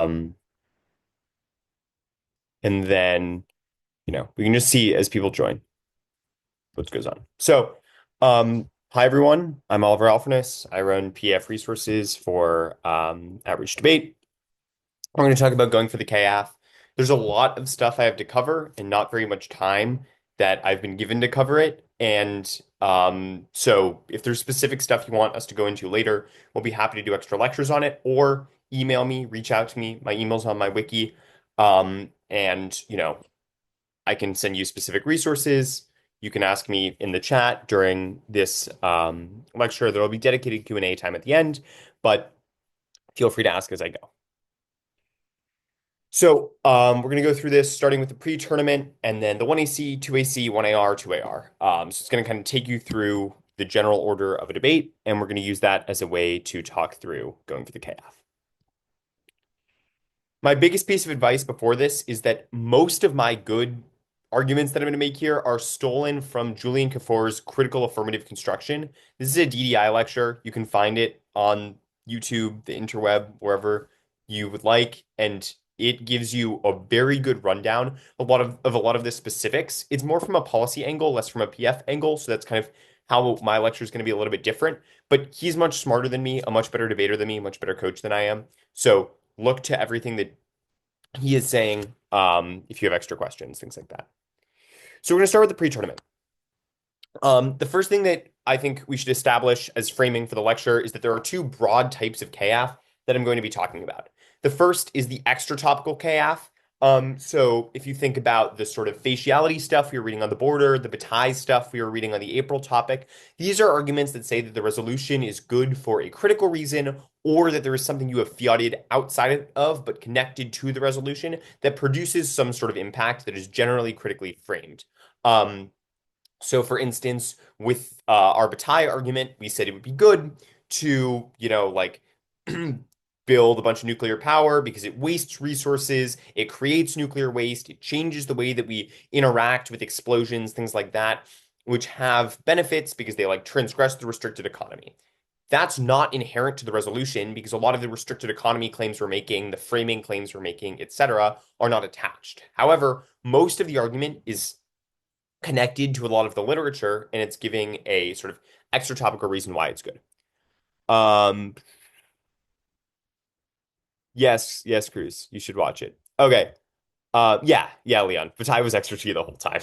And then, we can just see as people join what goes on. So, hi everyone. I'm Oliver Alferness. I run PF resources for Outreach Debate. We're going to talk about going for the K-Aff. There's a lot of stuff I have to cover and not very much time that I've been given to cover it. And so if there's specific stuff you want us to go into later, we'll be happy to do extra lectures on it or email me, reach out to me. My email's on my wiki. And I can send you specific resources. You can ask me in the chat during this lecture. There will be dedicated Q&A time at the end, but feel free to ask as I go. So we're going to go through this starting with the pre-tournament and then the 1AC, 2AC, 1AR, 2AR. So it's going to kind of take you through the general order of a debate, and we're going to use that as a way to talk through going for the K-Aff. My biggest piece of advice before this is that most of my good arguments that I'm going to make here are stolen from Julian Kafour's Critical Affirmative Construction. This is a DDI lecture. You can find it on YouTube, the interweb, wherever you would like, and it gives you a very good rundown of a lot of the specifics. It's more from a policy angle, less from a PF angle, so that's kind of how my lecture is going to be a little bit different. But he's much smarter than me, a much better debater than me, much better coach than I am. So look to everything that he is saying if you have extra questions, things like that. So we're going to start with the pre-tournament. The first thing that I think we should establish as framing for the lecture is that there are two broad types of K-Aff that I'm going to be talking about. The first is the extra topical K-Aff. So if you think about the sort of faciality stuff we were reading on the border, the bataille stuff we were reading on the April topic, these are arguments that say that the resolution is good for a critical reason, or that there is something you have fiated outside of but connected to the resolution that produces some sort of impact that is generally critically framed. So for instance, with our bataille argument, we said it would be good to, build a bunch of nuclear power because it wastes resources, it creates nuclear waste, it changes the way that we interact with explosions, things like that, which have benefits because they transgress the restricted economy. That's not inherent to the resolution because a lot of the restricted economy claims we're making, the framing claims we're making, etc., are not attached. However, most of the argument is connected to a lot of the literature, and it's giving a sort of extra topical reason why it's good. Um, yes, Cruz, you should watch it. Okay. Yeah, Leon. Bataille was extra T the whole time.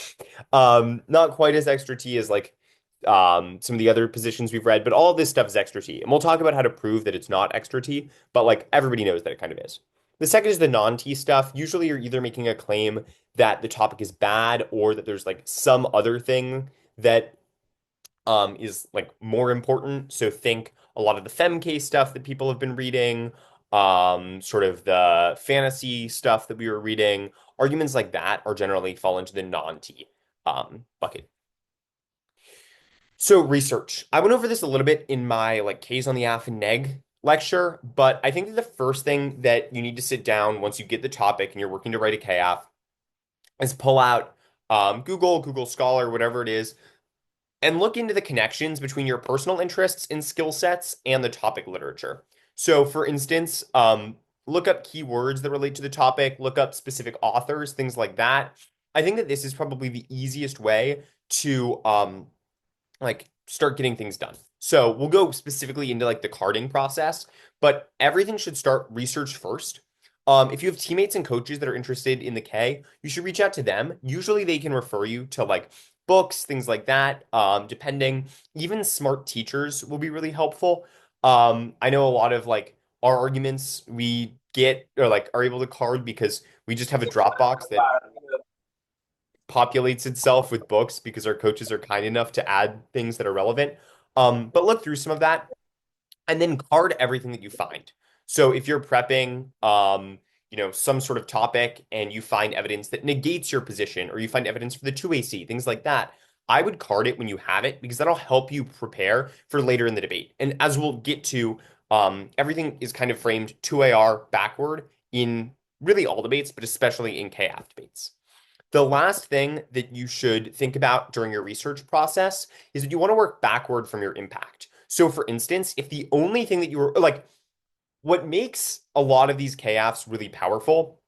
Not quite as extra T as some of the other positions we've read, but all of this stuff is extra T. And we'll talk about how to prove that it's not extra T, but everybody knows that it kind of is. The second is the non-T stuff. Usually you're either making a claim that the topic is bad or that there's some other thing that is more important. So think a lot of the femk stuff that people have been reading, sort of the fantasy stuff that we were reading. Arguments like that are generally fall into the non-T bucket. So research. I went over this a little bit in my K's on the Aff and Neg lecture, but I think that the first thing that you need to sit down once you get the topic and you're working to write a K-Aff is pull out Google Scholar, whatever it is, and look into the connections between your personal interests and skill sets and the topic literature. So, for instance, look up keywords that relate to the topic, look up specific authors, things like that. I think that this is probably the easiest way to start getting things done. So we'll go specifically into the carding process, but everything should start research first. If you have teammates and coaches that are interested in the K, you should reach out to them. Usually they can refer you to books, things like that. Depending, even smart teachers will be really helpful. I know a lot of our arguments we get or are able to card because we just have a Dropbox that populates itself with books because our coaches are kind enough to add things that are relevant. But look through some of that and then card everything that you find. So if you're prepping, some sort of topic and you find evidence that negates your position or you find evidence for the 2AC, things like that, I would card it when you have it because that'll help you prepare for later in the debate. And as we'll get to, everything is kind of framed 2AR backward in really all debates, but especially in K-Aff debates. The last thing that you should think about during your research process is that you want to work backward from your impact. So for instance, if the only thing that you were what makes a lot of these K-Affs really powerful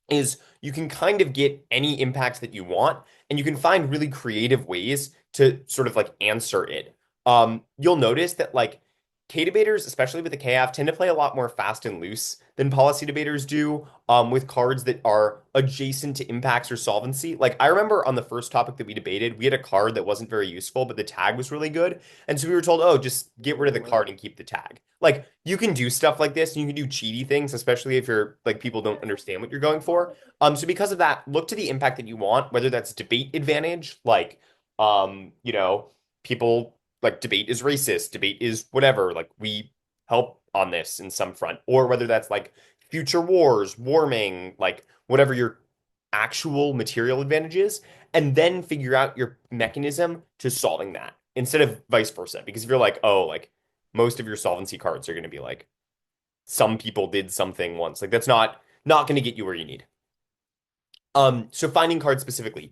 is you can kind of get any impact that you want, and you can find really creative ways to sort of like answer it. You'll notice that like K debaters, especially with the KF, tend to play a lot more fast and loose than policy debaters do, with cards that are adjacent to impacts or solvency. Like I remember on the first topic that we debated, we had a card that wasn't very useful, but the tag was really good. And so we were told, oh, just get rid of the card and keep the tag. Like you can do stuff like this, and you can do cheaty things, especially if you're like people don't understand what you're going for. So because of that, look to the impact that you want, whether that's debate advantage, like you know, people like debate is racist, debate is whatever, like we help on this in some front, or whether that's like future wars, warming, like whatever your actual material advantage is, and then figure out your mechanism to solving that instead of vice versa. Because if you're like, oh, like most of your solvency cards are going to be like some people did something once, like that's not going to get you where you need. So finding cards specifically.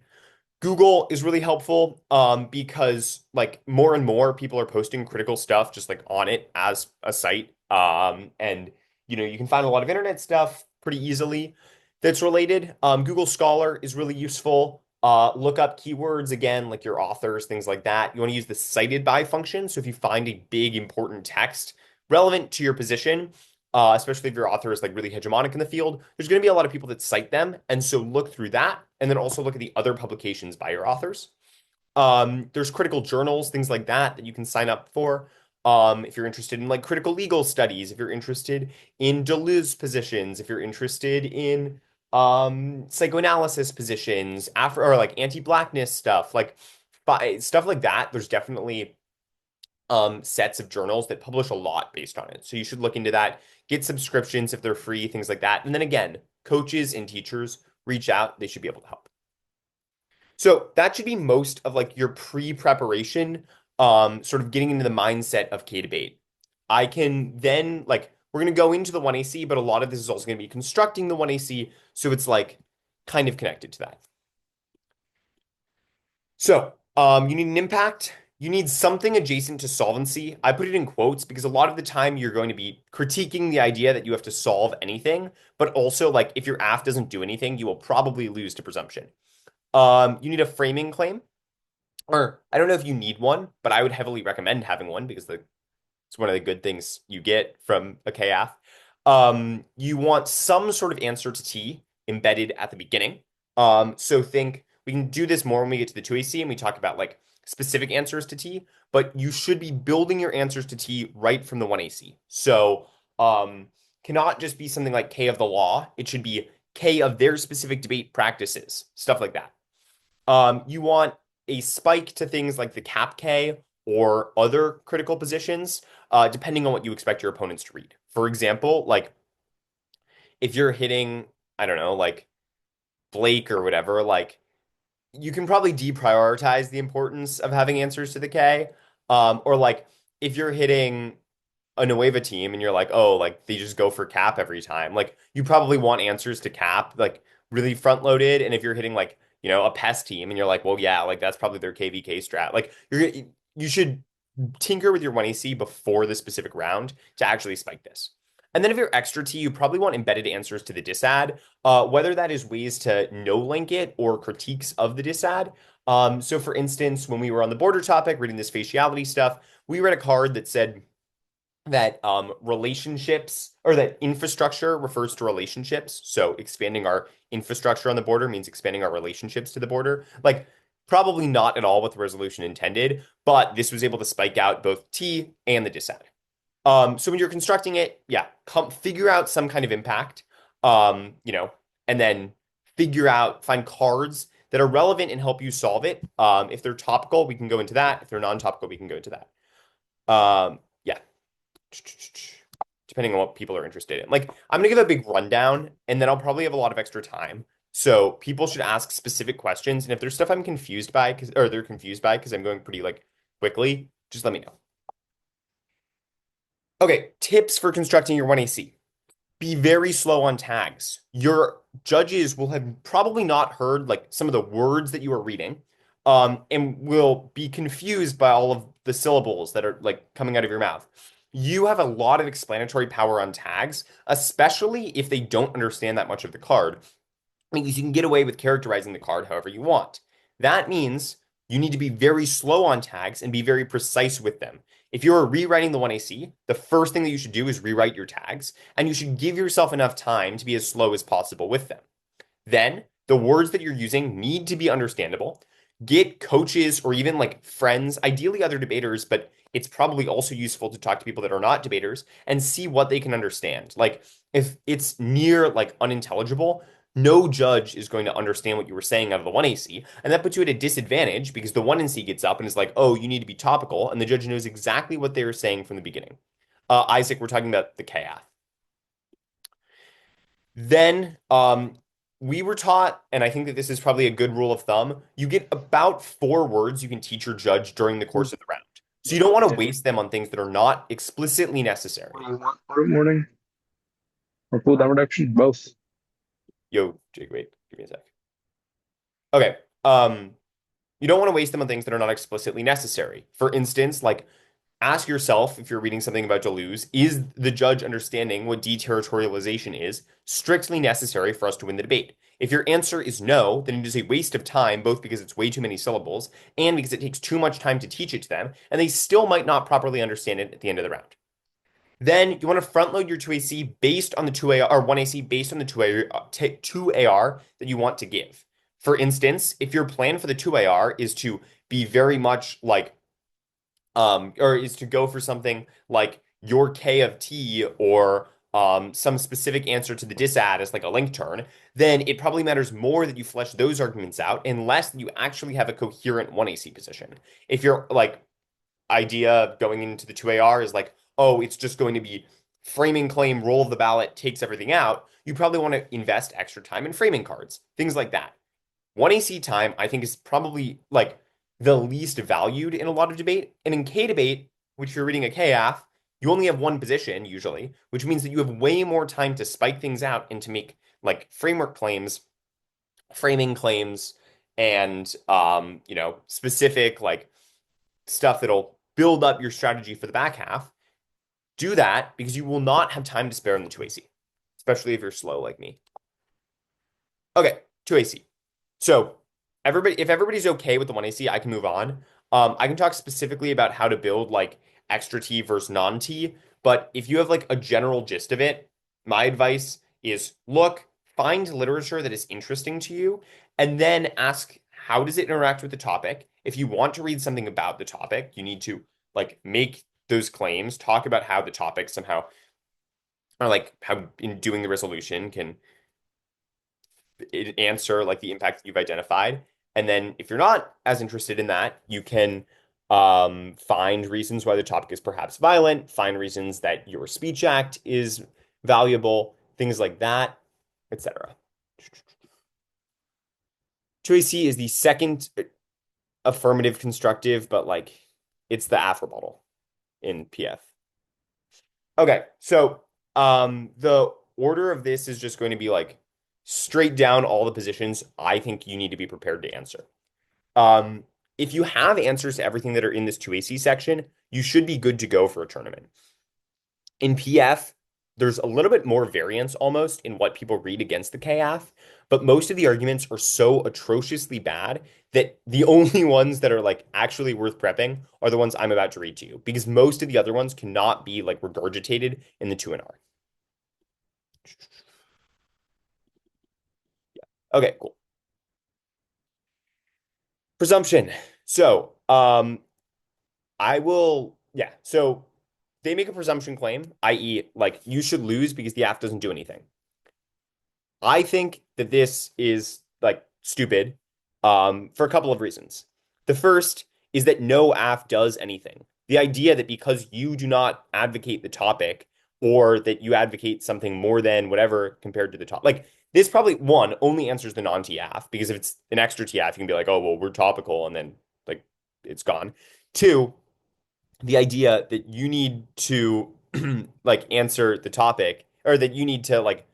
Google is really helpful because like more and more people are posting critical stuff just like on it as a site. And you know, you can find a lot of internet stuff pretty easily that's related. Google Scholar is really useful. Look up keywords again, like your authors, things like that. You want to use the cited by function. So if you find a big important text relevant to your position, especially if your author is like really hegemonic in the field, there's going to be a lot of people that cite them. And so look through that and then also look at the other publications by your authors. There's critical journals, things like that that you can sign up for. If you're interested in like critical legal studies, if you're interested in Deleuze positions, if you're interested in psychoanalysis positions, Afro or like anti-blackness stuff, like stuff like that, there's definitely sets of journals that publish a lot based on it. So you should look into that, get subscriptions if they're free, things like that. And then again, coaches and teachers reach out, they should be able to help. So that should be most of like your pre-preparation, sort of getting into the mindset of K-debate. I can then like we're gonna go into the 1AC, but a lot of this is also gonna be constructing the 1AC, so it's like kind of connected to that. So, you need an impact. You need something adjacent to solvency. I put it in quotes because a lot of the time you're going to be critiquing the idea that you have to solve anything, but also like if your AF doesn't do anything, you will probably lose to presumption. You need a framing claim, or I don't know if you need one, but I would heavily recommend having one because it's one of the good things you get from a K-Aff. You want some sort of answer to T embedded at the beginning. So think we can do this more when we get to the 2AC and we talk about like specific answers to T, but you should be building your answers to T right from the 1AC. So cannot just be something like K of the law. It should be K of their specific debate practices, stuff like that. You want a spike to things like the cap K or other critical positions, depending on what you expect your opponents to read. For example, like if you're hitting, I don't know, like Blake or whatever, like you can probably deprioritize the importance of having answers to the K. Or like if you're hitting a Nueva team and you're like, oh, like they just go for cap every time. Like you probably want answers to cap, like really front loaded. And if you're hitting like, you know, a pest team and you're like, well, yeah, like that's probably their KVK strat. Like you should tinker with your 1AC before the specific round to actually spike this. And then if you're extra T, you probably want embedded answers to the disad, whether that is ways to no link it or critiques of the disad. So for instance, when we were on the border topic, reading this faciality stuff, we read a card that said that relationships or that infrastructure refers to relationships. So expanding our infrastructure on the border means expanding our relationships to the border. Like probably not at all what the resolution intended, but this was able to spike out both T and the disad. So when you're constructing it, yeah, figure out some kind of impact, you know, and then find cards that are relevant and help you solve it. If they're topical, we can go into that. If they're non-topical, we can go into that. Yeah, depending on what people are interested in. Like, I'm gonna give a big rundown, and then I'll probably have a lot of extra time. So people should ask specific questions, and if there's stuff I'm confused by, or they're confused by, because I'm going pretty like quickly, just let me know. Okay, tips for constructing your 1AC. Be very slow on tags. Your judges will have probably not heard like some of the words that you are reading, and will be confused by all of the syllables that are like coming out of your mouth. you have a lot of explanatory power on tags, especially if they don't understand that much of the card, because you can get away with characterizing the card however you want. That means you need to be very slow on tags and be very precise with them. If you're rewriting the 1AC, the first thing that you should do is rewrite your tags, and you should give yourself enough time to be as slow as possible with them. Then the words that you're using need to be understandable. Get coaches or even like friends, ideally other debaters, but it's probably also useful to talk to people that are not debaters and see what they can understand. Like if it's near like unintelligible, no judge is going to understand what you were saying out of the 1AC, and that puts you at a disadvantage because the 1NC gets up and is like, "Oh, you need to be topical," and the judge knows exactly what they were saying from the beginning. Isaac, we're talking about the K-Aff. Then we were taught, and I think that this is probably a good rule of thumb, you get about 4 words you can teach your judge during the course of the round. So you don't want to waste them on things that are not explicitly necessary. Good morning or cool down reduction, both. Yo, Jake, wait, give me a sec. Okay. You don't want to waste them on things that are not explicitly necessary. For instance, like ask yourself if you're reading something about Deleuze, is the judge understanding what deterritorialization is strictly necessary for us to win the debate? If your answer is no, then it is a waste of time, both because it's way too many syllables and because it takes too much time to teach it to them, and they still might not properly understand it at the end of the round. Then you want to front load your 2AC based on the 2AR or 1AC based on the 2AR that you want to give. For instance, if your plan for the 2AR is to be very much like or is to go for something like your K of T or some specific answer to the disad as like a link turn, then it probably matters more that you flesh those arguments out and less that you actually have a coherent 1AC position. If your like idea going into the 2AR is like, oh, it's just going to be framing claim, roll of the ballot, takes everything out, you probably want to invest extra time in framing cards, things like that. 1AC time, I think, is probably like the least valued in a lot of debate. And in K debate, which you're reading a K-Aff, you only have one position usually, which means that you have way more time to spike things out and to make like framework claims, framing claims, and specific like stuff that'll build up your strategy for the back half. Do that because you will not have time to spare in the 2AC, especially if you're slow like me. Okay, 2AC. So if everybody's okay with the 1AC, I can move on. I can talk specifically about how to build like extra T versus non-T, but if you have like a general gist of it, my advice is look, find literature that is interesting to you, and then ask how does it interact with the topic. If you want to read something about the topic, you need to like make those claims, talk about how the topic somehow or like how in doing the resolution can answer like the impact that you've identified. And then if you're not as interested in that, you can find reasons why the topic is perhaps violent, find reasons that your speech act is valuable, things like that, etc. 2AC is the second affirmative constructive, but like it's the Aff rebuttal in PF. Okay, so the order of this is just going to be like straight down all the positions I think you need to be prepared to answer. Um, if you have answers to everything that are in this 2AC section, you should be good to go for a tournament. In PF, there's a little bit more variance almost in what people read against the K-Aff, but most of the arguments are so atrociously bad that the only ones that are like actually worth prepping are the ones I'm about to read to you, because most of the other ones cannot be like regurgitated in the 2 and R. Okay, cool. Presumption. So, I will, yeah. So they make a presumption claim, i.e., like you should lose because the app doesn't do anything. I think that this is like stupid, for a couple of reasons. The first is that no app does anything. The idea that because you do not advocate the topic or that you advocate something more than whatever compared to the top, like this probably one only answers the non-TF because if it's an extra TF, you can be like, oh, well, we're topical and then like it's gone. Two, the idea that you need to like answer the topic or that you need to like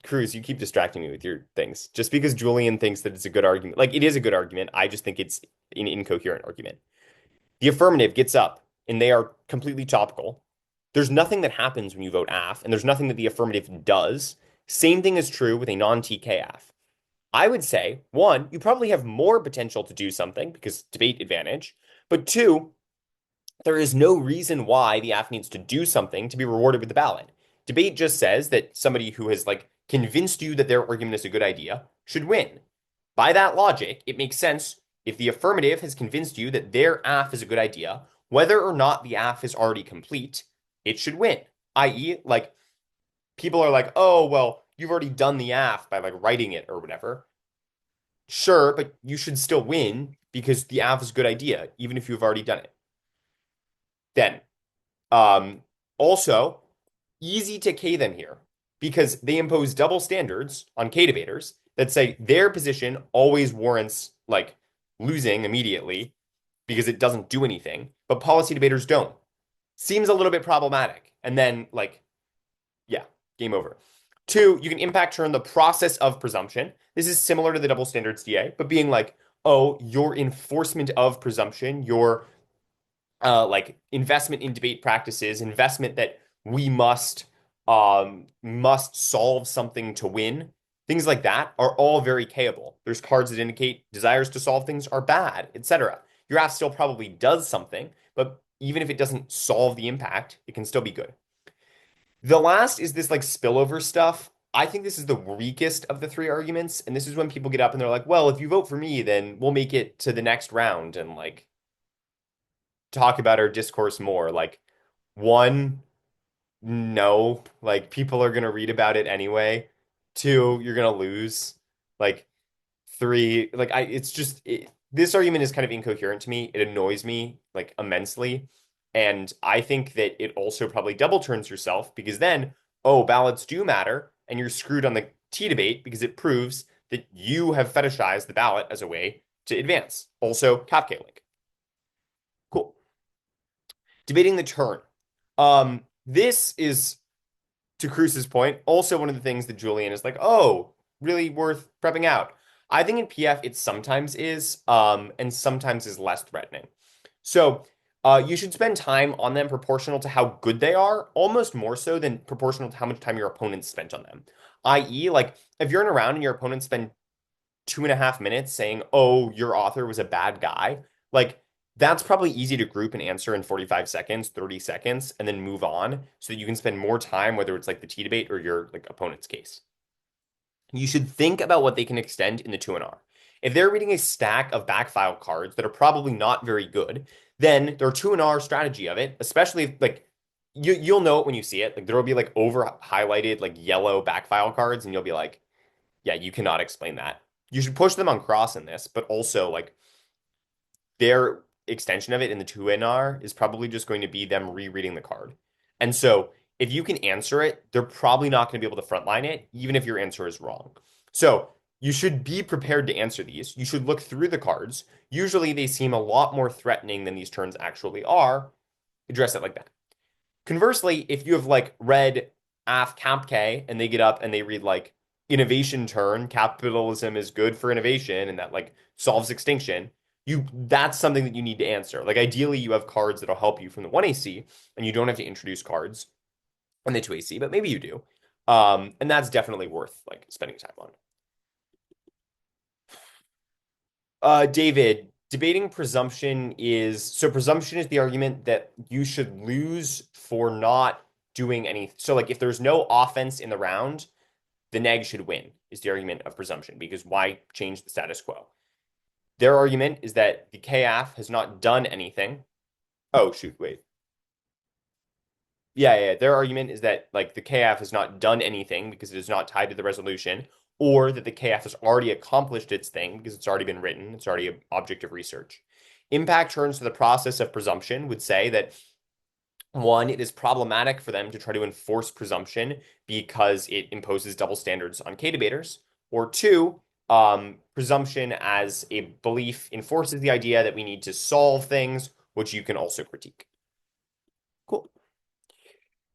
Cruz, you keep distracting me with your things. Just because Julian thinks that it's a good argument, like it is a good argument, I just think it's an incoherent argument. The affirmative gets up and they are completely topical. There's nothing that happens when you vote AF, and there's nothing that the affirmative does. Same thing is true with a non-TK-AF. I would say, one, you probably have more potential to do something because debate advantage, but two, there is no reason why the AF needs to do something to be rewarded with the ballot. Debate just says that somebody who has like convinced you that their argument is a good idea should win. By that logic, it makes sense if the affirmative has convinced you that their AF is a good idea, whether or not the AF is already complete, it should win. I.e., like people are like, oh, well, you've already done the AF by like writing it or whatever. Sure, but you should still win because the AF is a good idea, even if you've already done it. Then, um, also, easy to K them here because they impose double standards on K debaters that say their position always warrants like losing immediately because it doesn't do anything, but policy debaters don't. Seems a little bit problematic. And then, like, yeah, game over. Two, you can impact turn the process of presumption. This is similar to the double standards DA, but being like, oh, your enforcement of presumption, your like investment in debate practices, investment that we must solve something to win. Things like that are all very kayable. There's cards that indicate desires to solve things are bad, etc. Your app still probably does something, but even if it doesn't solve the impact, it can still be good. The last is this like spillover stuff. I think this is the weakest of the three arguments, and this is when people get up and they're like, "Well, if you vote for me, then we'll make it to the next round and like talk about our discourse more." Like, one, no, like people are gonna read about it anyway. Two, you're gonna lose. Like, three, like it's just this argument is kind of incoherent to me. It annoys me like immensely, and I think that it also probably double turns yourself because then, oh, ballots do matter, and you're screwed on the T debate because it proves that you have fetishized the ballot as a way to advance. Also, Kafka link. Cool. Debating the turn. This is to Cruz's point, also one of the things that Julian is like, oh, really worth prepping out. I think in PF it sometimes is, and sometimes is less threatening. So you should spend time on them proportional to how good they are, almost more so than proportional to how much time your opponent spent on them. I.e., like if you're in a round and your opponent spent 2.5 minutes saying, oh, your author was a bad guy, like that's probably easy to group and answer in 45 seconds, 30 seconds, and then move on so that you can spend more time, whether it's like the T debate or your like opponent's case. You should think about what they can extend in the 2 and R. If they're reading a stack of backfile cards that are probably not very good, then their 2 and R strategy of it, especially if, like you'll know it when you see it. Like there will be like over highlighted like yellow backfile cards, and you'll be like, yeah, you cannot explain that. You should push them on cross in this, but also like their extension of it in the 2 NR is probably just going to be them rereading the card. And so if you can answer it, they're probably not going to be able to frontline it, even if your answer is wrong. So you should be prepared to answer these. You should look through the cards. Usually they seem a lot more threatening than these turns actually are. Address it like that. Conversely, if you have like read Af Cap K and they get up and they read like innovation turn, capitalism is good for innovation and that like solves extinction, that's something that you need to answer. Like ideally you have cards that'll help you from the 1AC and you don't have to introduce cards on the 2AC, but maybe you do. And that's definitely worth like spending time on. David, debating presumption is so presumption is the argument that you should lose for not doing any. So, like, if there's no offense in the round, the neg should win, is the argument of presumption, because why change the status quo? Their argument is that the K-Aff has not done anything. Oh, shoot, wait. Yeah. Their argument is that like the K-Aff has not done anything because it is not tied to the resolution, or that the K-Aff has already accomplished its thing because it's already been written, it's already an object of research. Impact turns to the process of presumption would say that one, it is problematic for them to try to enforce presumption because it imposes double standards on K debaters. Or two, presumption as a belief enforces the idea that we need to solve things, which you can also critique. Cool.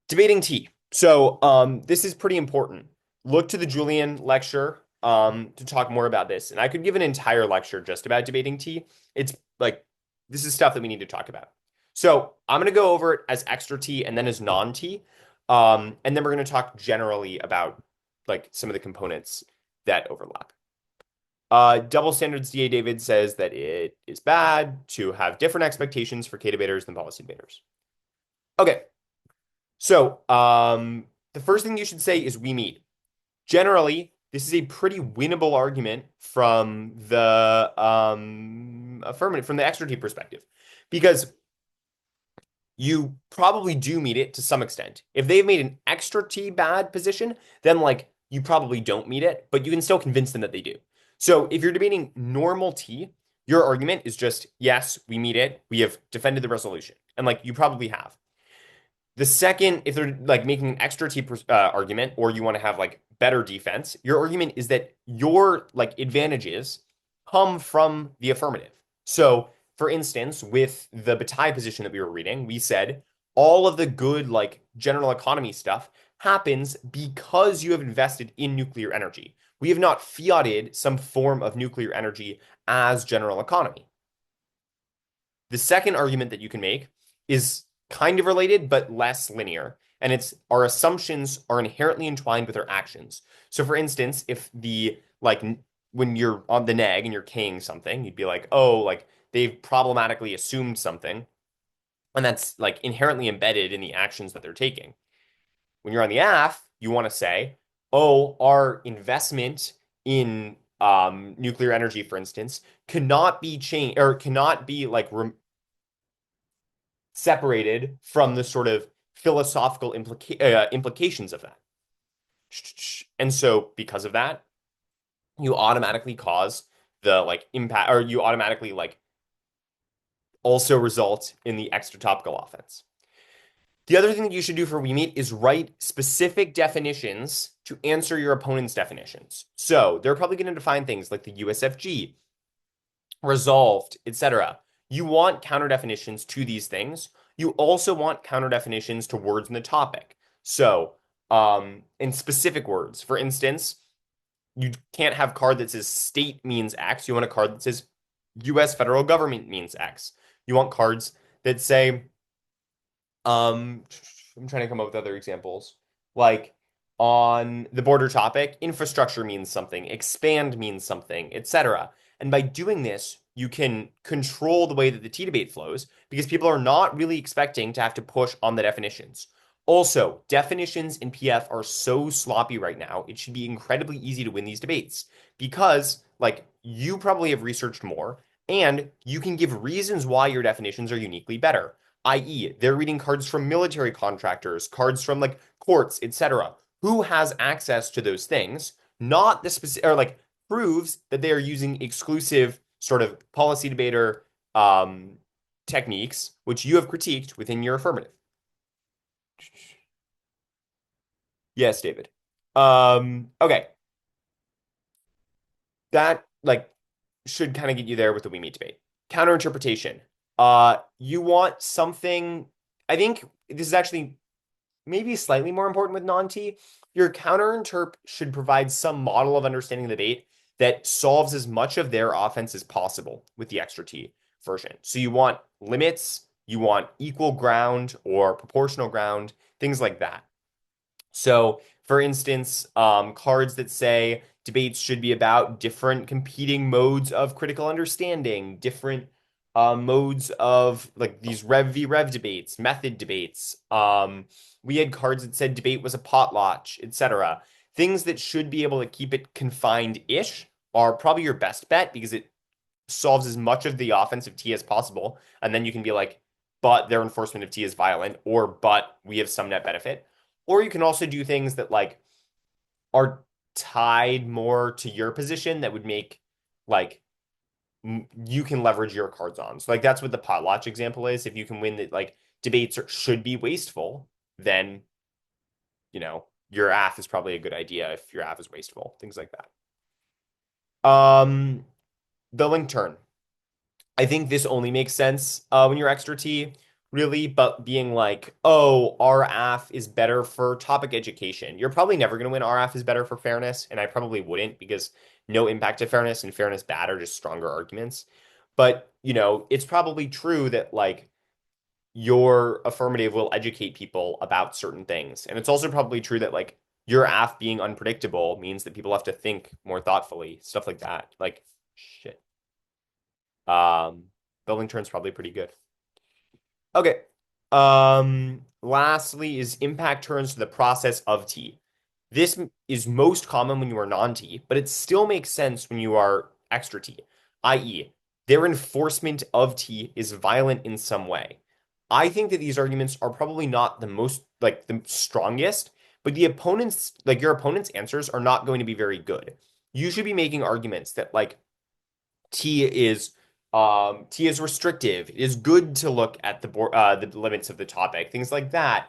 Debating T. So this is pretty important. Look to the Julian lecture to talk more about this. And I could give an entire lecture just about debating T. It's like, this is stuff that we need to talk about. So I'm going to go over it as extra T and then as non-T. And then we're going to talk generally about like some of the components that overlap. Double standards DA David says that it is bad to have different expectations for K debaters than policy debaters. Okay, so the first thing you should say is we meet. Generally, this is a pretty winnable argument from the affirmative, from the extra T perspective, because you probably do meet it to some extent. If they've made an extra T bad position, then like you probably don't meet it, but you can still convince them that they do. So if you're debating normal T, your argument is just, yes, we meet it. We have defended the resolution. And like you probably have. The second, if they're like making an extra T argument, or you want to have like better defense, your argument is that your like advantages come from the affirmative. So, for instance, with the Bataille position that we were reading, we said all of the good like general economy stuff happens because you have invested in nuclear energy. We have not fiated some form of nuclear energy as general economy. The second argument that you can make is kind of related, but less linear. And it's our assumptions are inherently entwined with our actions. So, for instance, if the like when you're on the neg and you're kaying something, you'd be like, oh, like they've problematically assumed something. And that's like inherently embedded in the actions that they're taking. When you're on the AF, you want to say, oh, our investment in nuclear energy, for instance, cannot be changed or cannot be like separated from the sort of philosophical implications of that. And so, because of that, you automatically cause the like impact, or you automatically like also result in the extra topical offense. The other thing that you should do for We Meet is write specific definitions to answer your opponent's definitions. So they're probably going to define things like the USFG, resolved, etc. You want counter definitions to these things. You also want counter definitions to words in the topic. So, in specific words, for instance, you can't have a card that says state means X. You want a card that says US federal government means X. You want cards that say, um, I'm trying to come up with other examples. Like on the border topic, infrastructure means something, expand means something, etc. And by doing this, you can control the way that the T debate flows because people are not really expecting to have to push on the definitions. Also, definitions in PF are so sloppy right now, it should be incredibly easy to win these debates because, like, you probably have researched more and you can give reasons why your definitions are uniquely better, i.e., they're reading cards from military contractors, cards from like courts, etc. Who has access to those things? Not the specific, or like proves that they are using exclusive sort of policy debater techniques, which you have critiqued within your affirmative. Yes, David. Okay. That like should kind of get you there with the We Meet debate. Counterinterpretation. You want something, I think this is actually maybe slightly more important with non-T. Your counterinterp should provide some model of understanding the debate that solves as much of their offense as possible with the extra T version. So you want limits, you want equal ground or proportional ground, things like that. So, for instance, cards that say debates should be about different competing modes of critical understanding, different modes of like these Rev v. Rev debates, method debates. We had cards that said debate was a potlatch, etc. Things that should be able to keep it confined-ish are probably your best bet because it solves as much of the offensive T as possible. And then you can be like, but their enforcement of T is violent, or but we have some net benefit. Or you can also do things that like are tied more to your position that would make like you can leverage your cards on. So like that's what the potlatch example is. If you can win that like debates should be wasteful, then your AF is probably a good idea if your AF is wasteful, things like that. The link turn. I think this only makes sense when you're extra T, really, but being like, oh, RF is better for topic education. You're probably never going to win RF is better for fairness, and I probably wouldn't because no impact to fairness and fairness bad are just stronger arguments. But, it's probably true that like your affirmative will educate people about certain things. And it's also probably true that like your aff being unpredictable means that people have to think more thoughtfully, stuff like that. Like shit. Um, Building turn's probably pretty good. Okay. Lastly is impact turns to the process of T. This is most common when you are non-T, but it still makes sense when you are extra T, i.e., their enforcement of T is violent in some way. I think that these arguments are probably not the most, like, the strongest, but your opponent's answers are not going to be very good. You should be making arguments that, like, T is T is restrictive. It is good to look at the limits of the topic, things like that.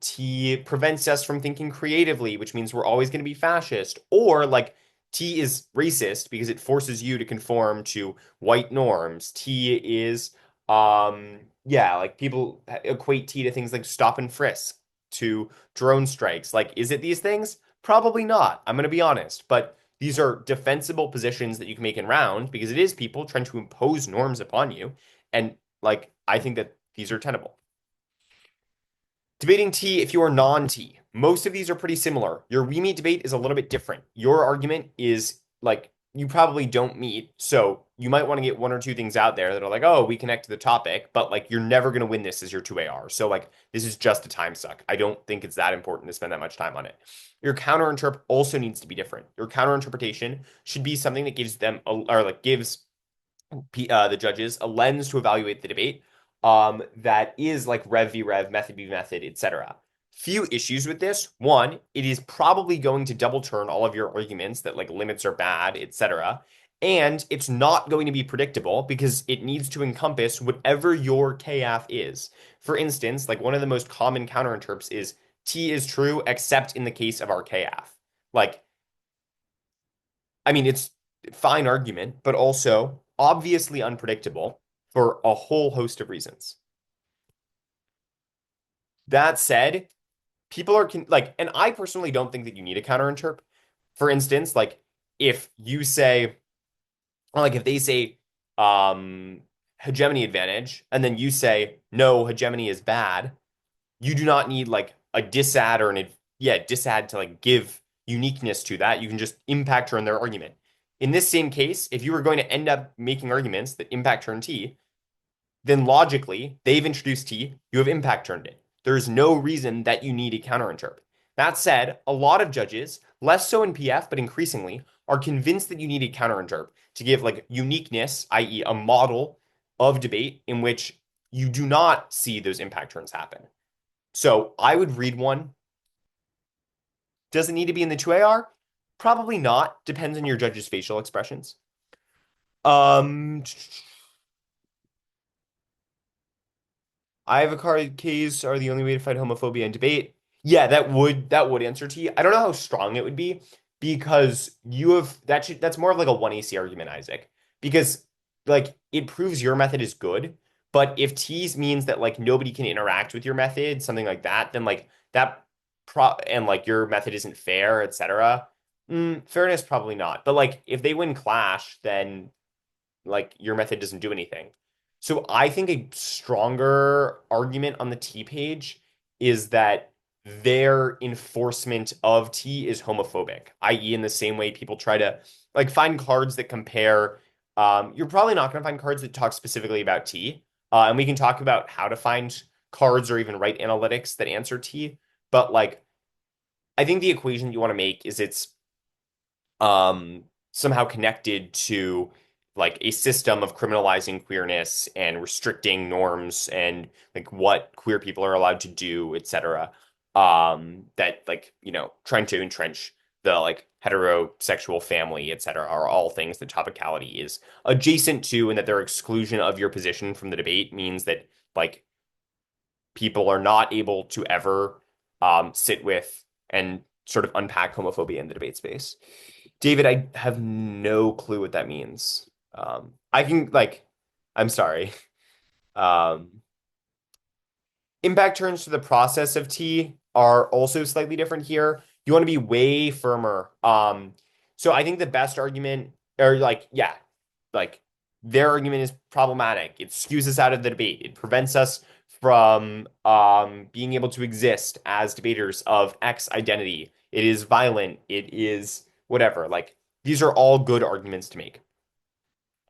T prevents us from thinking creatively, which means we're always going to be fascist. Or like T is racist because it forces you to conform to white norms. T is yeah, like people equate T to things like stop and frisk, to drone strikes. Like, is it these things? Probably not. I'm going to be honest, but these are defensible positions that you can make in round because it is people trying to impose norms upon you. And like, I think that these are tenable. Debating T if you are non-T. Most of these are pretty similar. Your we meet debate is a little bit different. Your argument is like you probably don't meet, so you might want to get one or two things out there that are like, oh, we connect to the topic, but like you're never going to win this as your 2AR. So like this is just a time suck. I don't think it's that important to spend that much time on it. Your counter interp also needs to be different. Your counter interpretation should be something that gives them or like gives the judges a lens to evaluate the debate that is like Rev v Rev, method v method, etc. Few issues with this. One, it is probably going to double turn all of your arguments that like limits are bad, etc. And it's not going to be predictable because it needs to encompass whatever your K-Aff is. For instance, like one of the most common counterinterps is T is true except in the case of our K-Aff. Like, I mean, it's fine argument, but also obviously unpredictable for a whole host of reasons. That said, people are like, and I personally don't think that you need a counterinterp. For instance, like if you say, or like if they say hegemony advantage, and then you say no, hegemony is bad, you do not need like a disad or disad to like give uniqueness to that. You can just impact turn their argument. In this same case, if you were going to end up making arguments that impact turn T, then logically they've introduced T, you have impact turned it. There's no reason that you need a counterinterp. That said, a lot of judges, less so in PF, but increasingly, are convinced that you need a counterinterp to give like uniqueness, i.e., a model of debate in which you do not see those impact turns happen. So I would read one. Does it need to be in the 2AR? Probably not. Depends on your judge's facial expressions. Um, I have a card. K's are the only way to fight homophobia in debate. Yeah, that would answer T. I don't know how strong it would be because you have that's more of like a 1AC argument, Isaac. Because like it proves your method is good, but if T's means that like nobody can interact with your method, something like that, then like that and like your method isn't fair, etc. Fairness probably not. But like if they win Clash, then like your method doesn't do anything. So I think a stronger argument on the T page is that their enforcement of T is homophobic, i.e., in the same way people try to like find cards that compare. You're probably not going to find cards that talk specifically about T, and we can talk about how to find cards or even write analytics that answer T. But like, I think the equation you want to make is it's somehow connected to like a system of criminalizing queerness and restricting norms and like what queer people are allowed to do, etc. That like, trying to entrench the like heterosexual family, etc., are all things that topicality is adjacent to, and that their exclusion of your position from the debate means that like people are not able to ever sit with and sort of unpack homophobia in the debate space. David, I have no clue what that means. I can like, I'm sorry. Um, Impact turns to the process of T are also slightly different here. You want to be way firmer. So I think the best argument, or like, yeah, like their argument is problematic. It skews us out of the debate. It prevents us from being able to exist as debaters of X identity. It is violent. It is whatever. Like, these are all good arguments to make.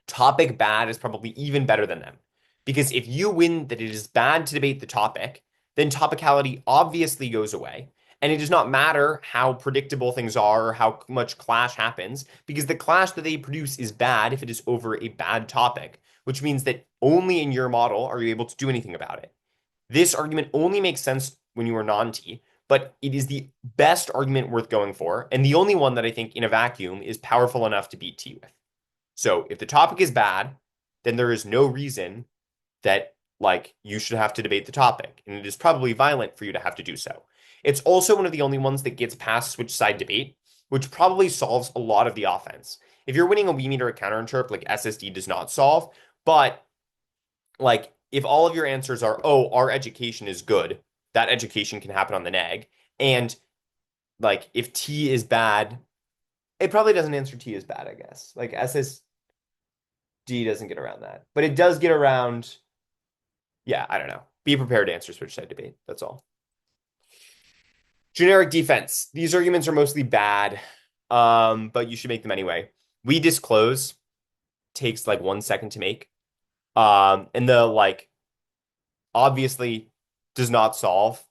Topic bad is probably even better than them. Because if you win that it is bad to debate the topic, then topicality obviously goes away. And it does not matter how predictable things are or how much clash happens, because the clash that they produce is bad if it is over a bad topic, which means that only in your model are you able to do anything about it. This argument only makes sense when you are non-T, but it is the best argument worth going for, and the only one that I think in a vacuum is powerful enough to beat T with. So if the topic is bad, then there is no reason that like you should have to debate the topic, and it is probably violent for you to have to do so. It's also one of the only ones that gets past switch side debate, which probably solves a lot of the offense. If you're winning a we meter or a counterinterp, like SSD does not solve, but like if all of your answers are, oh, our education is good, that education can happen on the neg. And like if T is bad, it probably doesn't answer T as bad, I guess. Like SSD doesn't get around that. But it does get around, yeah, I don't know. Be prepared to answer switch side debate. That's all. Generic defense. These arguments are mostly bad, but you should make them anyway. We disclose takes like 1 second to make. And the like obviously does not solve.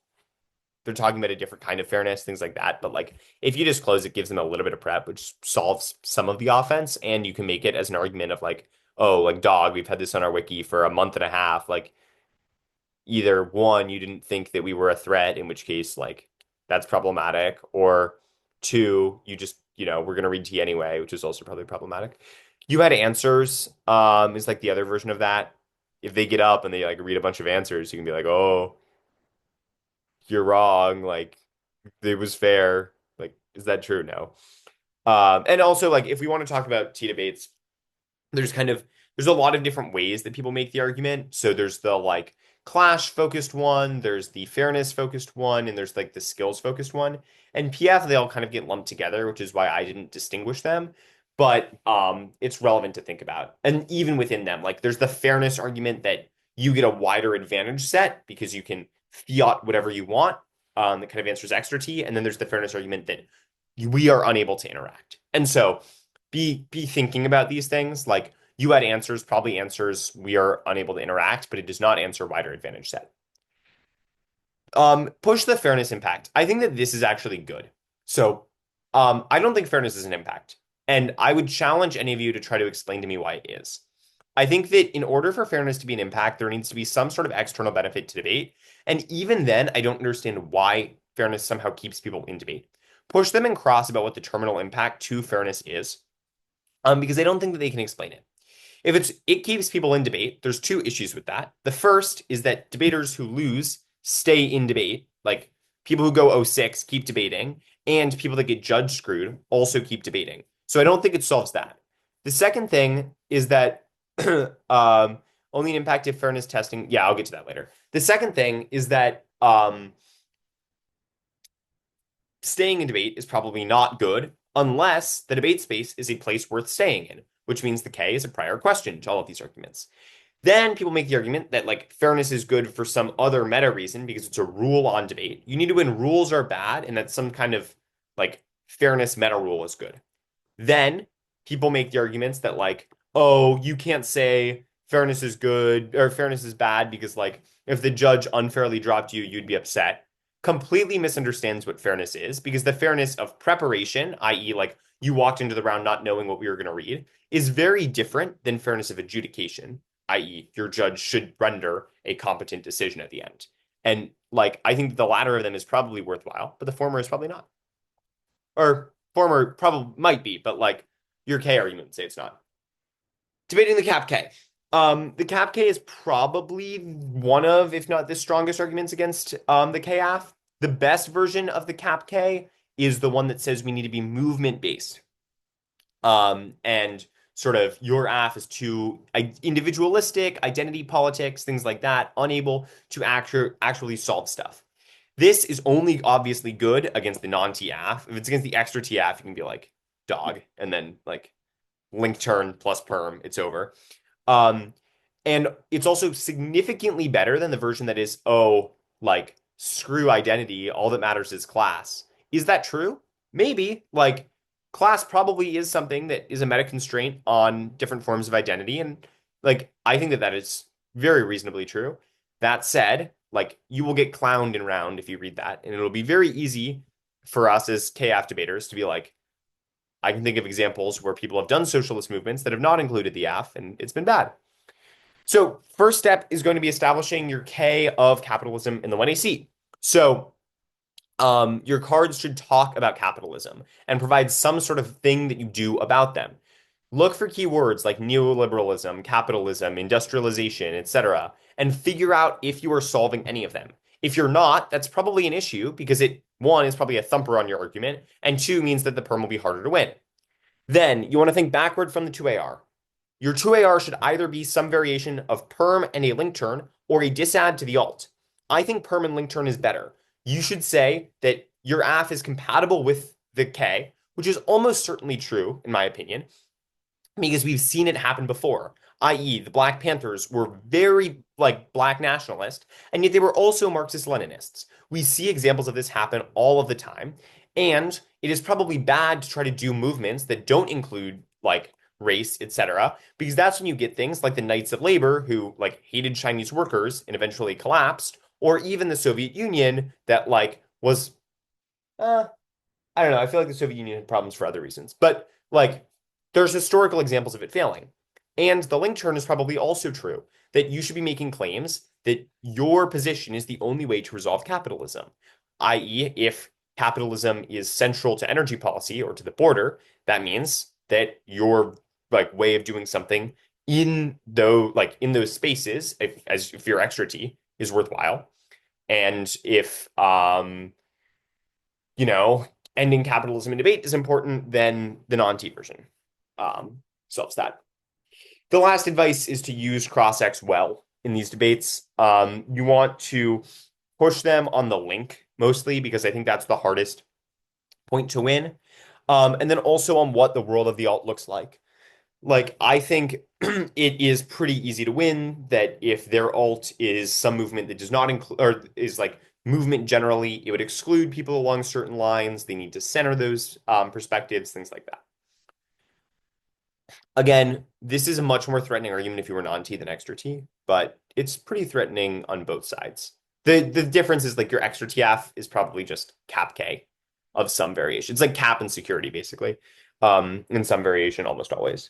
They're talking about a different kind of fairness, things like that. But like if you disclose, it gives them a little bit of prep, which solves some of the offense, and you can make it as an argument of like, oh, like dog, we've had this on our wiki for a month and a half. Like either one, you didn't think that we were a threat, in which case like that's problematic, or two, you just, we're gonna read T anyway, which is also probably problematic. You had answers, is like the other version of that. If they get up and they like read a bunch of answers, you can be like, oh, you're wrong. Like it was fair. Like, is that true? No. And also like if we want to talk about T debates, there's kind of there's a lot of different ways that people make the argument. So there's the like clash focused one, there's the fairness focused one, and there's like the skills focused one. And PF they all kind of get lumped together, which is why I didn't distinguish them. But it's relevant to think about. And even within them, like there's the fairness argument that you get a wider advantage set because you can fiat whatever you want. That kind of answers extra T. And then there's the fairness argument that we are unable to interact. And so be thinking about these things. Like you had answers, probably answers we are unable to interact, but it does not answer wider advantage set. Push the fairness impact. I think that this is actually good. So, I don't think fairness is an impact, and I would challenge any of you to try to explain to me why it is. I think that in order for fairness to be an impact, there needs to be some sort of external benefit to debate, and even then, I don't understand why fairness somehow keeps people in debate. Push them and cross about what the terminal impact to fairness is, because I don't think that they can explain it. If it keeps people in debate, there's two issues with that. The first is that debaters who lose stay in debate, like people who go 0-6 keep debating, and people that get judge screwed also keep debating. So I don't think it solves that. The second thing is that only an impact if fairness testing. Yeah, I'll get to that later. The second thing is that staying in debate is probably not good unless the debate space is a place worth staying in, which means the K is a prior question to all of these arguments. Then people make the argument that like fairness is good for some other meta reason because it's a rule on debate. You need to win rules are bad and that some kind of like fairness meta rule is good. Then people make the arguments that like, oh, you can't say fairness is good or fairness is bad because like if the judge unfairly dropped you, you'd be upset. Completely misunderstands what fairness is because the fairness of preparation, i.e., like you walked into the round not knowing what we were going to read, is very different than fairness of adjudication, i.e., your judge should render a competent decision at the end. And like I think the latter of them is probably worthwhile, but the former is probably not. Or former probably might be, but like your K argument would say it's not. Debating the cap K. The cap K is probably one of, if not the strongest arguments against the K-Aff. The best version of the cap K is the one that says we need to be movement based. And sort of your AF is too individualistic, identity politics, things like that, unable to actually solve stuff. This is only obviously good against the non-TF. If it's against the extra TF, you can be like dog, and then like link turn plus perm, it's over. Um, and it's also significantly better than the version that is, oh, like screw identity, all that matters is class. Is that true? Maybe. Like class probably is something that is a meta constraint on different forms of identity, and like I think that that is very reasonably true. That said, like you will get clowned in round if you read that, and it'll be very easy for us as K-Aff debaters to be like, I can think of examples where people have done socialist movements that have not included the AF, and it's been bad. So, first step is going to be establishing your K of capitalism in the 1AC. So, your cards should talk about capitalism and provide some sort of thing that you do about them. Look for keywords like neoliberalism, capitalism, industrialization, etc., and figure out if you are solving any of them. If you're not, that's probably an issue because it, one, is probably a thumper on your argument, and two, means that the perm will be harder to win. Then you want to think backward from the 2AR. Your 2AR should either be some variation of perm and a link turn or a disadd to the alt. I think perm and link turn is better. You should say that your AF is compatible with the K, which is almost certainly true, in my opinion, because we've seen it happen before, i.e., the Black Panthers were very like black nationalist, and yet they were also Marxist-Leninists. We see examples of this happen all of the time, and it is probably bad to try to do movements that don't include like race, etc., because that's when you get things like the Knights of Labor who like hated Chinese workers and eventually collapsed, or even the Soviet Union that like was uh, I don't know. I feel like the Soviet Union had problems for other reasons, but like there's historical examples of it failing. And the link turn is probably also true that you should be making claims that your position is the only way to resolve capitalism, i.e., if capitalism is central to energy policy or to the border, that means that your like way of doing something in though like in those spaces, if your extra T is worthwhile, and if you know, ending capitalism in debate is important than the non-T version. Solves that. The last advice is to use cross-X well in these debates. You want to push them on the link mostly because I think that's the hardest point to win. And then also on what the world of the alt looks like. Like, I think it is pretty easy to win that if their alt is some movement that does not include, or is like movement generally, it would exclude people along certain lines. They need to center those perspectives, things like that. Again, this is a much more threatening argument if you were non-T than extra T, but it's pretty threatening on both sides. The difference is like your extra TF is probably just cap K of some variation. It's like cap and security, basically, in some variation, almost always.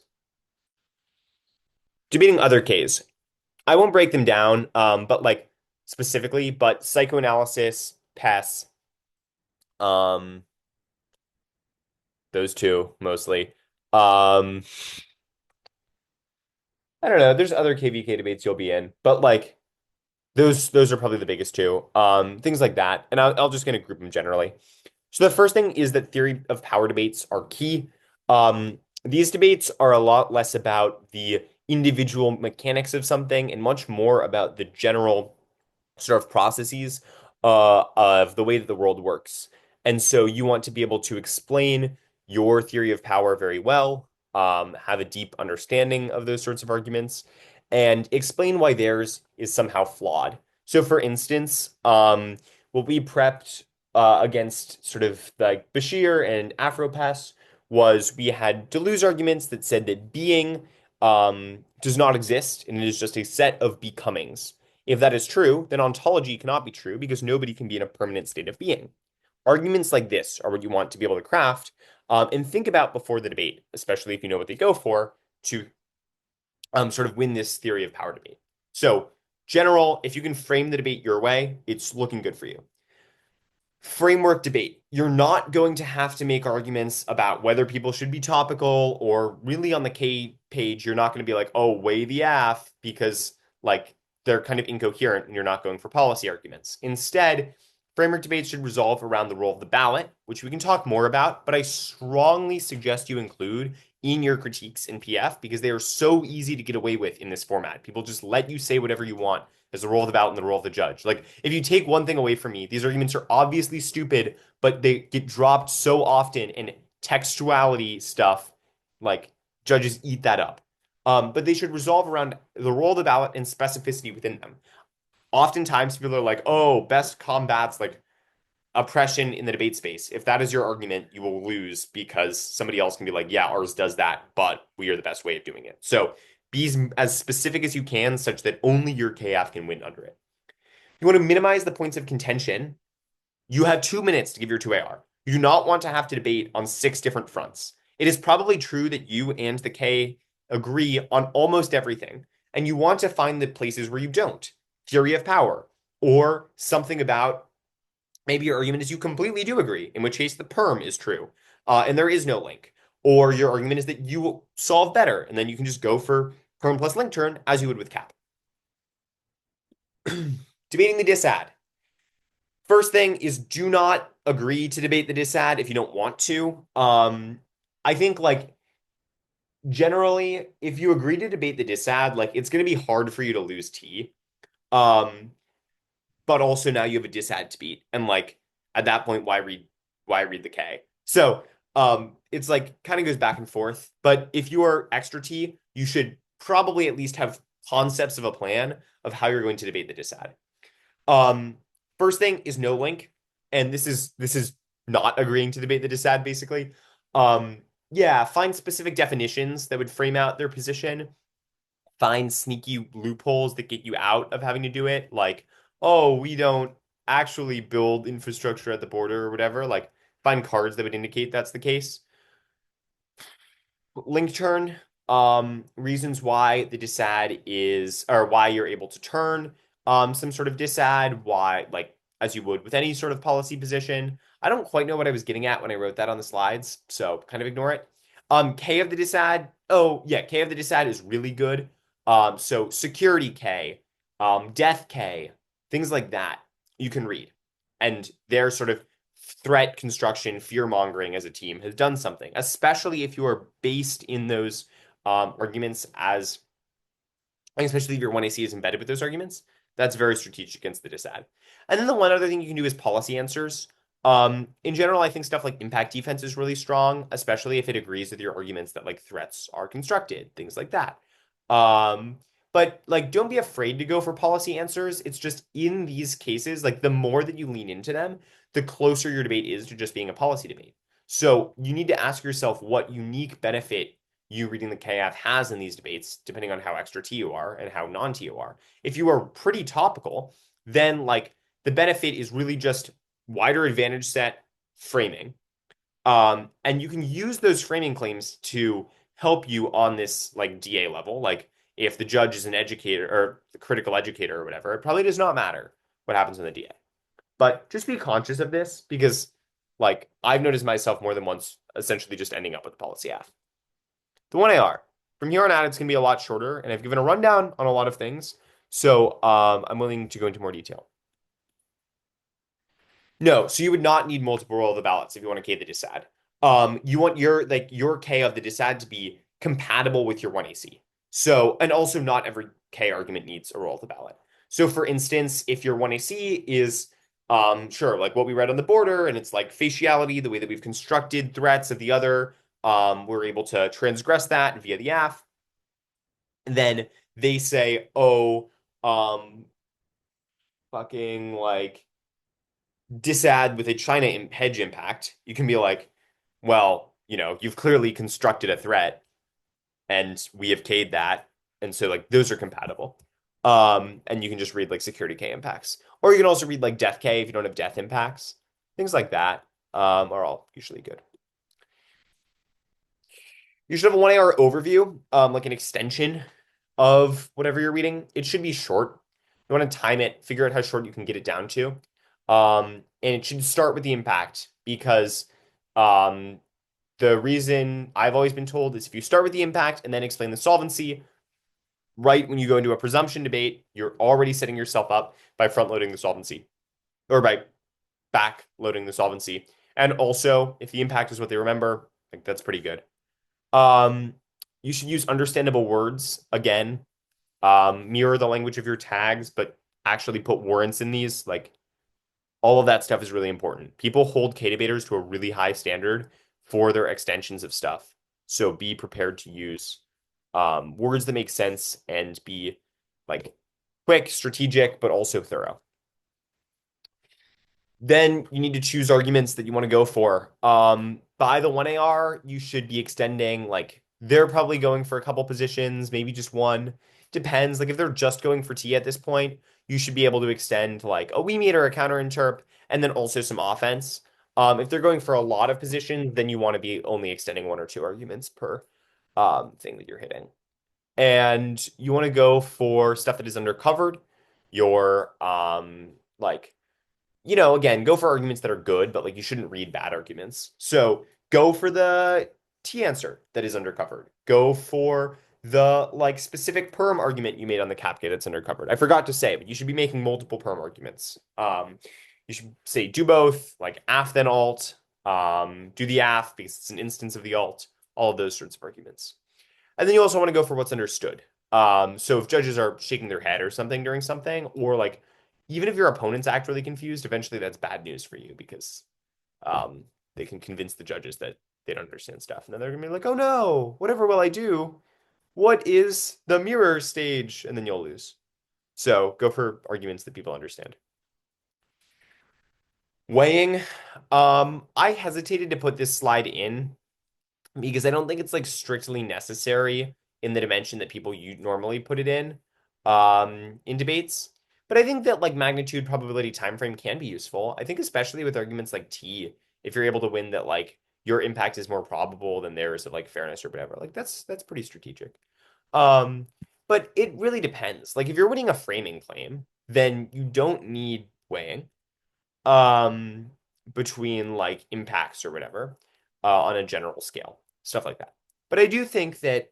Debating other Ks. I won't break them down, but like specifically, but psychoanalysis, PES, um, those two mostly. Um, I don't know. There's other KVK debates you'll be in, but like those are probably the biggest two. Things like that, and I'll just gonna group them generally. So the first thing is that theory of power debates are key. These debates are a lot less about the individual mechanics of something and much more about the general sort of processes of the way that the world works. And so you want to be able to explain your theory of power very well, have a deep understanding of those sorts of arguments, and explain why theirs is somehow flawed. So, for instance, what we prepped against sort of like Bashir and Afropess was we had Deleuze arguments that said that being does not exist and it is just a set of becomings. If that is true, then ontology cannot be true because nobody can be in a permanent state of being. Arguments like this are what you want to be able to craft and think about before the debate, especially if you know what they go for, to sort of win this theory of power debate. So, general, if you can frame the debate your way, it's looking good for you. Framework debate. You're not going to have to make arguments about whether people should be topical or really on the K page, you're not going to be like, oh, weigh the AF because like they're kind of incoherent and you're not going for policy arguments. Instead, framework debates should resolve around the role of the ballot, which we can talk more about, but I strongly suggest you include in your critiques in PF because they are so easy to get away with in this format. People just let you say whatever you want as the role of the ballot and the role of the judge. Like, if you take one thing away from me, these arguments are obviously stupid, but they get dropped so often in textuality stuff, like, judges eat that up. But they should resolve around the role of the ballot and specificity within them. Oftentimes, people are like, "Oh, best combats like oppression in the debate space." If that is your argument, you will lose because somebody else can be like, "Yeah, ours does that, but we are the best way of doing it." So be as specific as you can, such that only your K-Aff can win under it. You want to minimize the points of contention. You have 2 minutes to give your 2AR. You do not want to have to debate on 6 different fronts. It is probably true that you and the K agree on almost everything, and you want to find the places where you don't. Theory of power, or something about maybe your argument is you completely do agree, in which case the perm is true, and there is no link. Or your argument is that you solve better, and then you can just go for perm plus link turn as you would with cap. Debating the disad. First thing is do not agree to debate the disad if you don't want to. I think like generally, if you agree to debate the disad, like it's going to be hard for you to lose T. Um, but also now you have a disad to beat, and like at that point, why read the K? So it's like kind of goes back and forth. But if you are extra T, you should probably at least have concepts of a plan of how you're going to debate the disad. Um, First thing is no link, and this is not agreeing to debate the disad basically. Um, yeah, find specific definitions that would frame out their position. Find sneaky loopholes that get you out of having to do it, like, oh, we don't actually build infrastructure at the border or whatever. Like, find cards that would indicate that's the case. Link turn, reasons why the disad is, or why you're able to turn some sort of disad, why, like, as you would with any sort of policy position. I don't quite know what I was getting at when I wrote that on the slides, so kind of ignore it. K of the disad, oh yeah, K of the disad is really good. So security K, death K, things like that you can read. And they're sort of threat construction, fear mongering as a team has done something, especially if you are based in those arguments as, especially if your 1AC is embedded with those arguments. That's very strategic against the disad. And then the one other thing you can do is policy answers. In general, I think stuff like impact defense is really strong, especially if it agrees with your arguments that like threats are constructed, things like that. Um, but like, don't be afraid to go for policy answers. It's just in these cases, like the more that you lean into them, the closer your debate is to just being a policy debate. So you need to ask yourself what unique benefit you reading the K-Aff has in these debates, depending on how extra T you are and how non-T you are. If you are pretty topical, then like the benefit is really just wider advantage set framing. And you can use those framing claims to help you on this like DA level. Like if the judge is an educator or a critical educator or whatever, it probably does not matter what happens in the DA. But just be conscious of this because like I've noticed myself more than once essentially just ending up with a policy F. The 1AR. From here on out, it's going to be a lot shorter, and I've given a rundown on a lot of things, so I'm willing to go into more detail. No, so you would not need multiple roll of the ballots if you want to K the disad. You want your K of the disad to be compatible with your 1AC. So, and also not every K argument needs a roll of the ballot. So for instance, if your 1AC is sure, like what we read on the border, and it's like faciality, the way that we've constructed threats of the other, we're able to transgress that via the AF. And then they say, oh, um, fucking like disad with a China hedge impact, you can be like, well, you've clearly constructed a threat and we have K'd that. And so like those are compatible. And you can just read like security K impacts. Or you can also read like death K if you don't have death impacts. Things like that are all usually good. You should have a 1AR overview, like an extension of whatever you're reading. It should be short. You want to time it, figure out how short you can get it down to. And it should start with the impact because um, the reason I've always been told is if you start with the impact and then explain the solvency, right when you go into a presumption debate, you're already setting yourself up by front loading the solvency or by back loading the solvency. And also, if the impact is what they remember, like that's pretty good. Um, you should use understandable words again. Mirror the language of your tags, but actually put warrants in these. Like all of that stuff is really important. People hold K debaters to a really high standard for their extensions of stuff. So be prepared to use. words that make sense and be like quick, strategic, but also thorough. Then you need to choose arguments that you want to go for. By the 1AR, you should be extending, like, they're probably going for a couple positions, maybe just one. Depends. Like, if they're just going for T at this point, you should be able to extend, like, a we meet or a counter interp, and then also some offense. If they're going for a lot of positions, then you want to be only extending one or two arguments per thing that you're hitting. And you want to go for stuff that is undercovered, your like again, go for arguments that are good, but like you shouldn't read bad arguments. So go for the T answer that is undercovered. Go for the like specific perm argument you made on the cap gate that's undercovered. I forgot to say, but you should be making multiple perm arguments. You should say do both, like aff then alt, do the aff because it's an instance of the alt, all of those sorts of arguments. And then you also want to go for what's understood. So if judges are shaking their head or something during something, or like even if your opponents act really confused, eventually that's bad news for you because um, they can convince the judges that they don't understand stuff. And then they're gonna be like, oh no, whatever will I do? What is the mirror stage? And then you'll lose. So go for arguments that people understand. Weighing. I hesitated to put this slide in because I don't think it's like strictly necessary in the dimension that people you normally put it in debates. But I think that like magnitude, probability, time frame can be useful. I think especially with arguments like T, if you're able to win that like your impact is more probable than theirs of like fairness or whatever, like that's pretty strategic. Um, but it really depends. Like if you're winning a framing claim, then you don't need weighing um, between like impacts or whatever on a general scale, stuff like that. But I do think that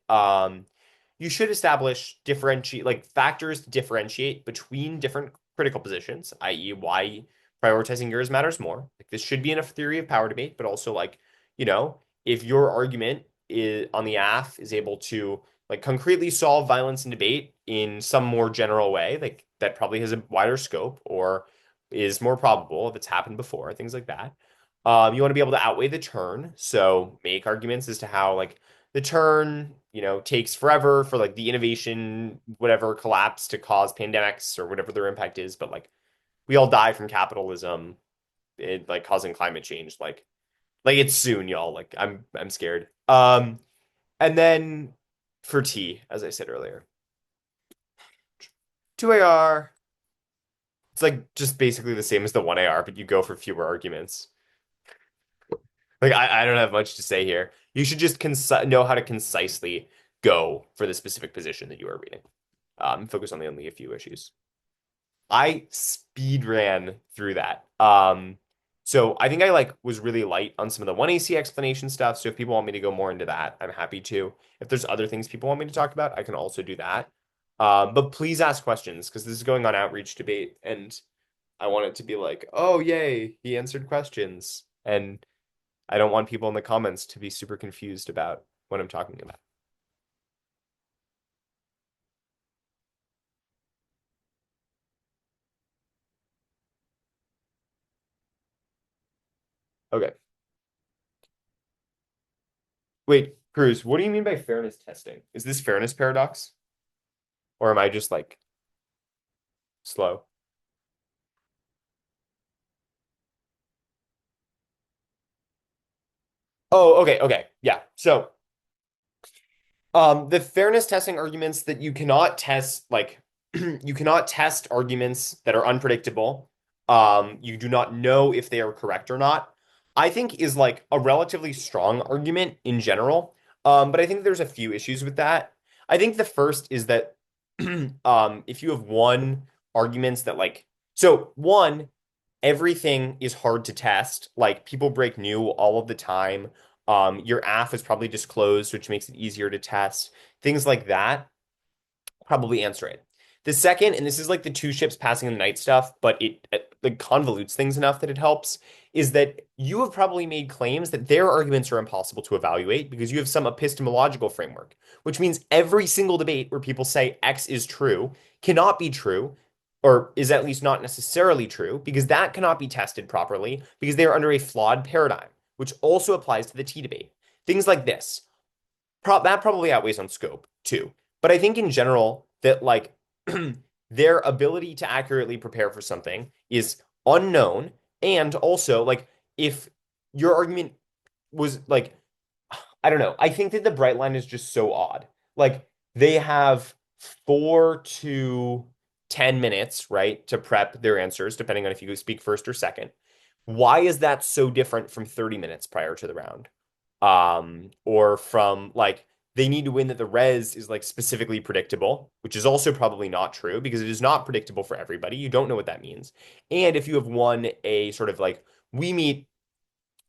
you should establish differentiate like factors to differentiate between different critical positions, i.e., why prioritizing yours matters more. Like this should be in a theory of power debate, but also like if your argument is on the AF is able to like concretely solve violence in debate in some more general way, like that probably has a wider scope or is more probable if it's happened before, things like that. You want to be able to outweigh the turn, so make arguments as to how like the turn, takes forever for like the innovation, whatever collapse to cause pandemics or whatever their impact is, but like we all die from capitalism, it like causing climate change, like it's soon, y'all. Like I'm scared. And then for T, as I said earlier, 2AR. It's like just basically the same as the 1AR, but you go for fewer arguments. Like I don't have much to say here. You should just know how to concisely go for the specific position that you are reading. Focus on only a few issues. I speed ran through that. So I think I like was really light on some of the 1AC explanation stuff. So if people want me to go more into that, I'm happy to. If there's other things people want me to talk about, I can also do that. But please ask questions because this is going on outreach debate, and I want it to be like, oh yay, he answered questions, and I don't want people in the comments to be super confused about what I'm talking about. Okay. Wait, Cruz, what do you mean by fairness testing? Is this fairness paradox? Or am I just like slow? Oh, okay, okay. Yeah. So, the fairness testing arguments that you cannot test, like, you cannot test arguments that are unpredictable. You do not know if they are correct or not. I think is like a relatively strong argument in general. But I think there's a few issues with that. I think the first is that, if you have one arguments that like, so one, everything is hard to test. Like people break new all of the time. Your AF is probably disclosed, which makes it easier to test. Things like that probably answer it. The second, and this is like the two ships passing in the night stuff, but it like convolutes things enough that it helps, is that you have probably made claims that their arguments are impossible to evaluate because you have some epistemological framework, which means every single debate where people say X is true cannot be true, or is at least not necessarily true, because that cannot be tested properly because they are under a flawed paradigm, which also applies to the T debate. Things like this. That probably outweighs on scope too. But I think in general that like their ability to accurately prepare for something is unknown. And also, like, if your argument was like, I don't know, I think that the bright line is just so odd. Like, they have 4 to 10 minutes, right, to prep their answers, depending on if you speak first or second. Why is that so different from 30 minutes prior to the round? Or from like they need to win that the res is like specifically predictable, which is also probably not true because it is not predictable for everybody. You don't know what that means. And if you have won a sort of like we meet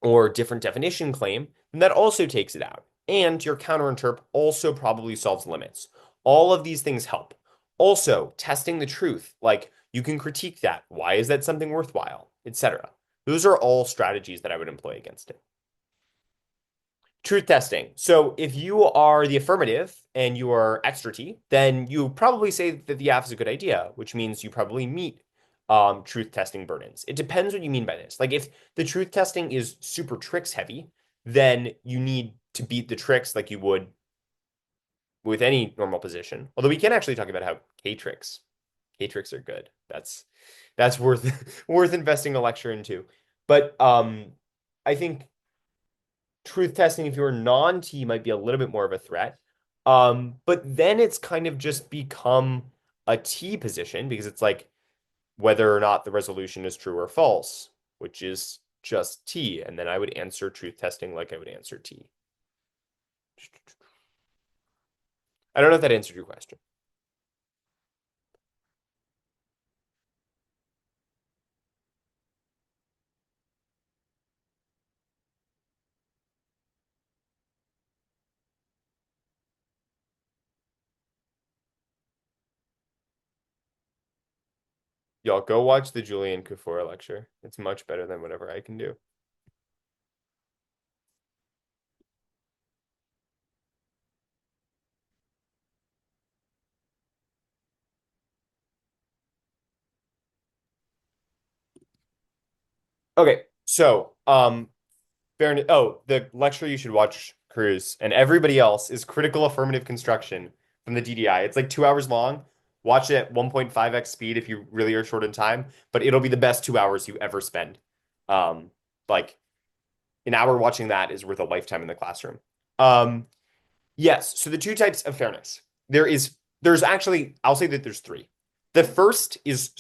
or different definition claim, then that also takes it out. And your counterinterp also probably solves limits. All of these things help. Also, testing the truth, like you can critique that. Why is that something worthwhile, etc. Those are all strategies that I would employ against it. Truth testing. So if you are the affirmative and you are extra T, then you probably say that the aff is a good idea, which means you probably meet truth testing burdens. It depends what you mean by this. Like if the truth testing is super tricks heavy, then you need to beat the tricks like you would with any normal position. Although we can actually talk about how K tricks are good. That's worth worth investing a lecture into. But I think truth testing if you're non-T might be a little bit more of a threat. But then it's kind of just become a T position because it's like whether or not the resolution is true or false, which is just T. And then I would answer truth testing like I would answer T. I don't know if that answered your question. Y'all go watch the Julian Kufora lecture. It's much better than whatever I can do. Okay, so fairness. Oh, the lecture you should watch, Cruz, and everybody else is critical affirmative construction from the DDI. It's like 2 hours long. Watch it at 1.5x speed if you really are short on time, but it'll be the best 2 hours you ever spend. Um, like an hour watching that is worth a lifetime in the classroom. Um, Yes. So the two types of fairness. There's actually, I'll say that there's three. The first is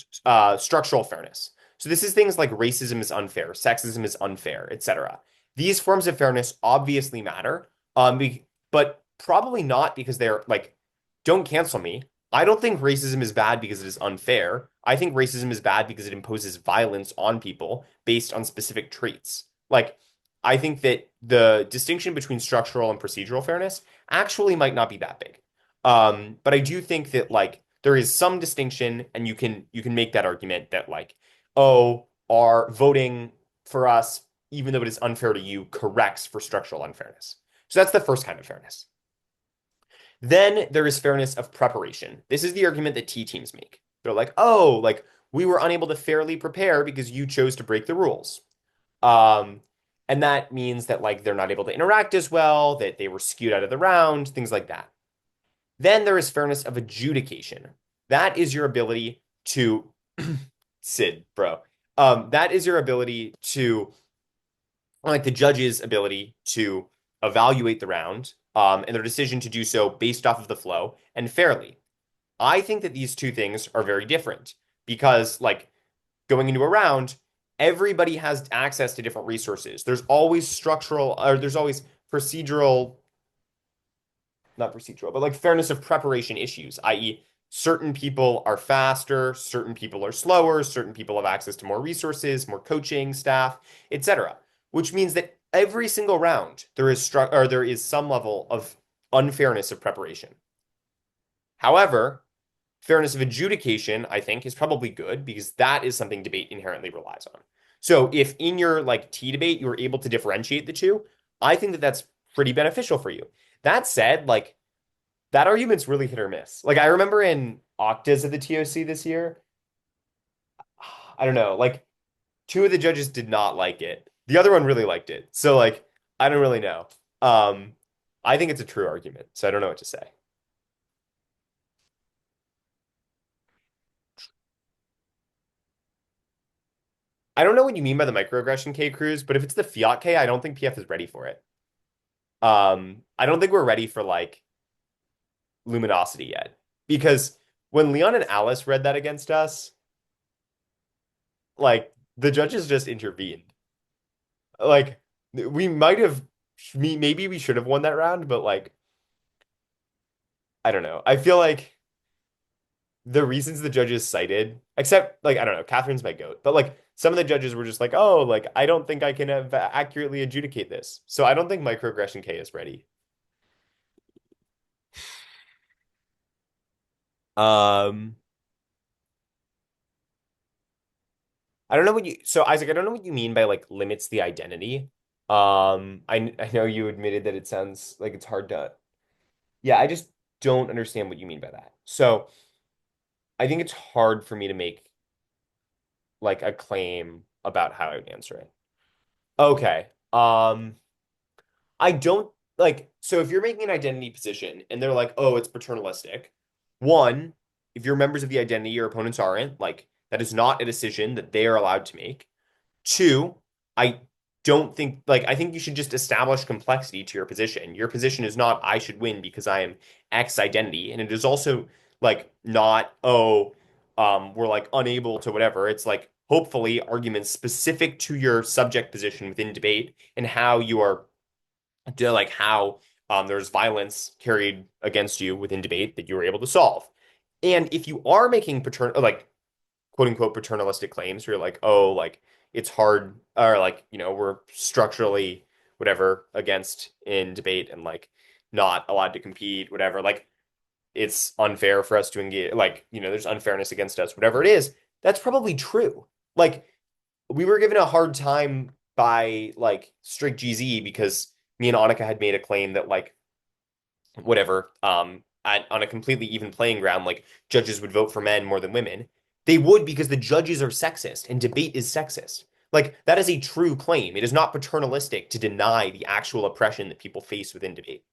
structural fairness. So this is things like racism is unfair, sexism is unfair, etc. These forms of fairness obviously matter, but probably not because they're like, don't cancel me. I don't think racism is bad because it is unfair. I think racism is bad because it imposes violence on people based on specific traits. Like, I think that the distinction between structural and procedural fairness actually might not be that big. But I do think that like there is some distinction, and you can make that argument that like, oh, our voting for us, even though it is unfair to you, corrects for structural unfairness. So that's the first kind of fairness. Then there is fairness of preparation. This is the argument that T teams make. They're like, oh, like we were unable to fairly prepare because you chose to break the rules. Um, and that means that like they're not able to interact as well, that they were skewed out of the round, things like that. Then there is fairness of adjudication. That is your ability to Sid, bro. That is your ability to like the judge's ability to evaluate the round, and their decision to do so based off of the flow and fairly. I think that these two things are very different because like going into a round, everybody has access to different resources. There's always structural, or there's always procedural, not procedural, but like fairness of preparation issues, i.e., certain people are faster, certain people are slower, certain people have access to more resources, more coaching staff, etc. Which means that every single round there is some level of unfairness of preparation. However, fairness of adjudication, I think, is probably good because that is something debate inherently relies on. So if in your like T debate you were able to differentiate the two, I think that that's pretty beneficial for you. That said, like that argument's really hit or miss. Like I remember in Octas at the TOC this year, I don't know, like two of the judges did not like it. The other one really liked it. So like I don't really know. Um I think it's a true argument, so I don't know what to say. I don't know what you mean by the microaggression K cruise, but if it's the fiat K, I don't think PF is ready for it. I don't think we're ready for like luminosity yet. Because when Leon and Alice read that against us, like the judges just intervened. Like we might have maybe we should have won that round, but like I don't know. I feel like the reasons the judges cited, except like I don't know, Catherine's my goat, but like some of the judges were just like, oh, like I don't think I can have accurately adjudicate this. So I don't think microaggression K is ready. Um, I don't know what you so Isaac, I don't know what you mean by like limits the identity. I know you admitted that it sounds like it's hard to yeah, I just don't understand what you mean by that. So I think it's hard for me to make like a claim about how I would answer it. Okay. I don't like so if you're making an identity position and they're like, "Oh, it's paternalistic." One, if you're members of the identity your opponents aren't, like that is not a decision that they are allowed to make. Two, I don't think like I think you should just establish complexity to your position. Your position is not I should win because I am X identity, and it is also like not we're like unable to whatever. It's like hopefully arguments specific to your subject position within debate and how you are to like how there's violence carried against you within debate that you were able to solve. And if you are making like quote unquote paternalistic claims where you're like, oh, like it's hard or like, we're structurally whatever against in debate and like not allowed to compete, whatever, like it's unfair for us to engage, like, there's unfairness against us, whatever it is, that's probably true. Like we were given a hard time by like Strict GZ because me and Annika had made a claim that like whatever, on a completely even playing ground, like judges would vote for men more than women. They would because the judges are sexist and debate is sexist. Like that is a true claim. It is not paternalistic to deny the actual oppression that people face within debate.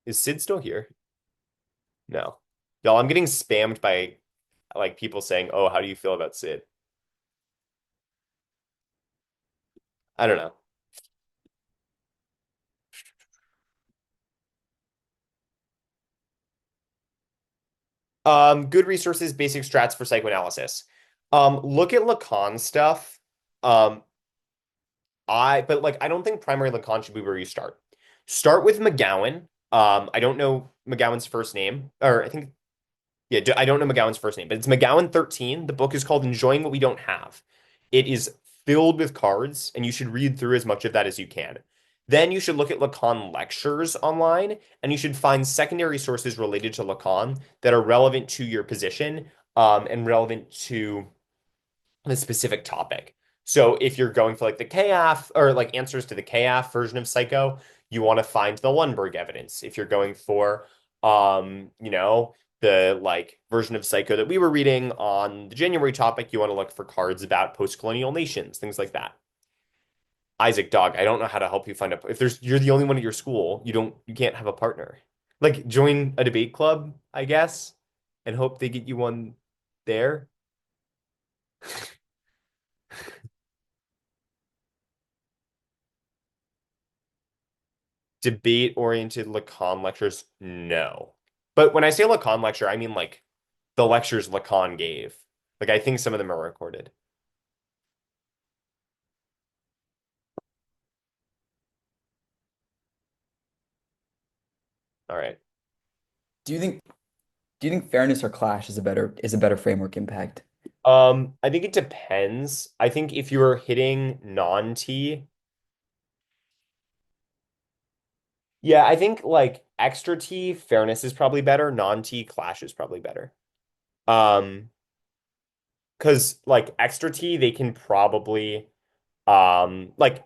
Is Sid still here? No. Y'all, I'm getting spammed by like people saying, "Oh, how do you feel about Sid?" I don't know. Good resources, basic strats for psychoanalysis. Look at Lacan stuff. Um, but like I don't think primary Lacan should be where you start. Start with McGowan. I don't know McGowan's first name, or I think yeah, I don't know McGowan's first name, but it's McGowan 13. The book is called Enjoying What We Don't Have. It is filled with cards, and you should read through as much of that as you can. Then you should look at Lacan lectures online, and you should find secondary sources related to Lacan that are relevant to your position, and relevant to the specific topic. So if you're going for like the K-Aff or like answers to the K-Aff version of Psycho, you want to find the Lundberg evidence. If you're going for the like version of Psycho that we were reading on the January topic, you want to look for cards about post-colonial nations, things like that. Isaac, dog, I don't know how to help you find a if there's you're the only one at your school, you can't have a partner. Like join a debate club, I guess, and hope they get you one there. Debate-oriented Lacan lectures? No. But when I say Lacan lecture, I mean like the lectures Lacan gave. Like I think some of them are recorded. All right. Do you think do you think fairness or clash is a better framework impact? I think it depends. I think if you're hitting non-T, yeah, I think like extra T fairness is probably better. Non-T clash is probably better. Um, because like extra T, they can probably like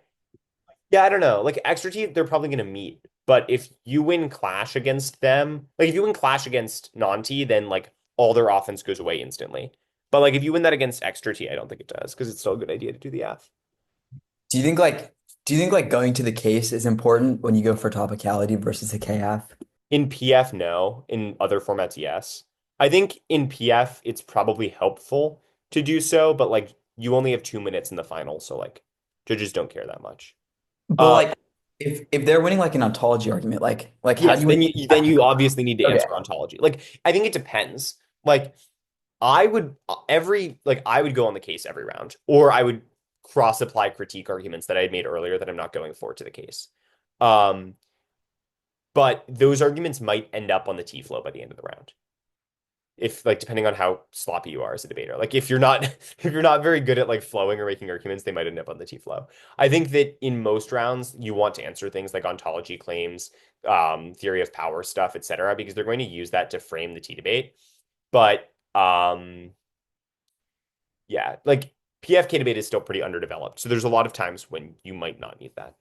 yeah, I don't know. Like extra teeth, they're probably going to meet. But if you win Clash against them, like if you win Clash against non-T, then like all their offense goes away instantly. But like if you win that against extra T, I don't think it does because it's still a good idea to do the F. Do you think like Do you think like going to the case is important when you go for topicality versus a K-Aff? In PF, no. In other formats, yes. I think in PF, it's probably helpful to do so, but like you only have 2 minutes in the final, so like judges don't care that much. But Uh, like if they're winning like an ontology argument, like how do yes, you win? then you obviously need to Okay. answer ontology. Like I think it depends. Like I would I would go on the case every round, or I would cross apply critique arguments that I had made earlier that I'm not going for to the case. Um, but those arguments might end up on the T flow by the end of the round. If like depending on how sloppy you are as a debater. Like if you're not if you're not very good at like flowing or making arguments, they might end up on the T flow. I think that in most rounds you want to answer things like ontology claims, theory of power stuff, etc., because they're going to use that to frame the T debate. But yeah, like PFK debate is still pretty underdeveloped. So there's a lot of times when you might not need that.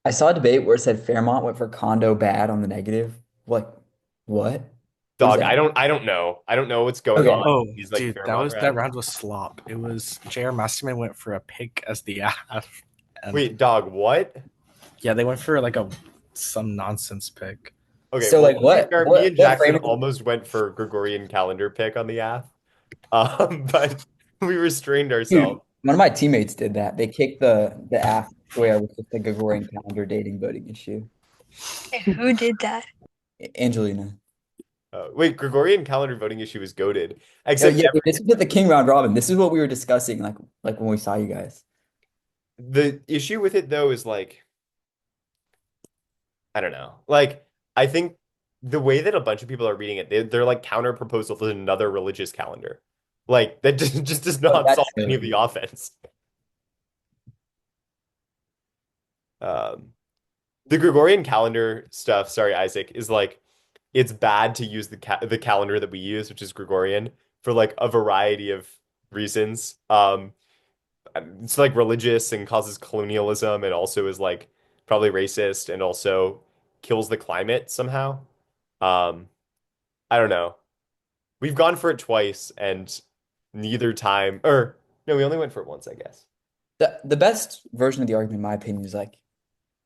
I saw a debate where it said Fairmont went for condo bad on the negative. Like, what? What does Dog, that mean? I don't know. I don't know what's going Okay. on. Oh, These like dude, Fairmont that rounds. round was slop. It was JR Masterman went for a pick as the aff, and Wait, dog, what? yeah, they went for like a some nonsense pick. Okay, So well, like to be fair, me and what Jackson framing? almost went for Gregorian calendar pick on the app, but we restrained Dude, ourselves. one of my teammates did that. They kicked the aff square with just the Gregorian calendar dating voting issue. Who did that? Angelina. Wait, Gregorian calendar voting issue is goaded. No, Except yeah, this is at the King round robin. This is what we were discussing, like when we saw you guys. the issue with it though is like I don't know. Like I think the way that a bunch of people are reading it, they're like counter proposal to another religious calendar. Like that just does Oh, not that's solve any of the silly. offense. Um, the Gregorian calendar stuff, sorry, Isaac, is like it's bad to use the calendar that we use, which is Gregorian, for like a variety of reasons. It's like religious and causes colonialism and also is like probably racist and also kills the climate somehow. Um, I don't know. We've gone for it twice and neither time, or no, we only went for it once, I guess. The best version of the argument, in my opinion, is like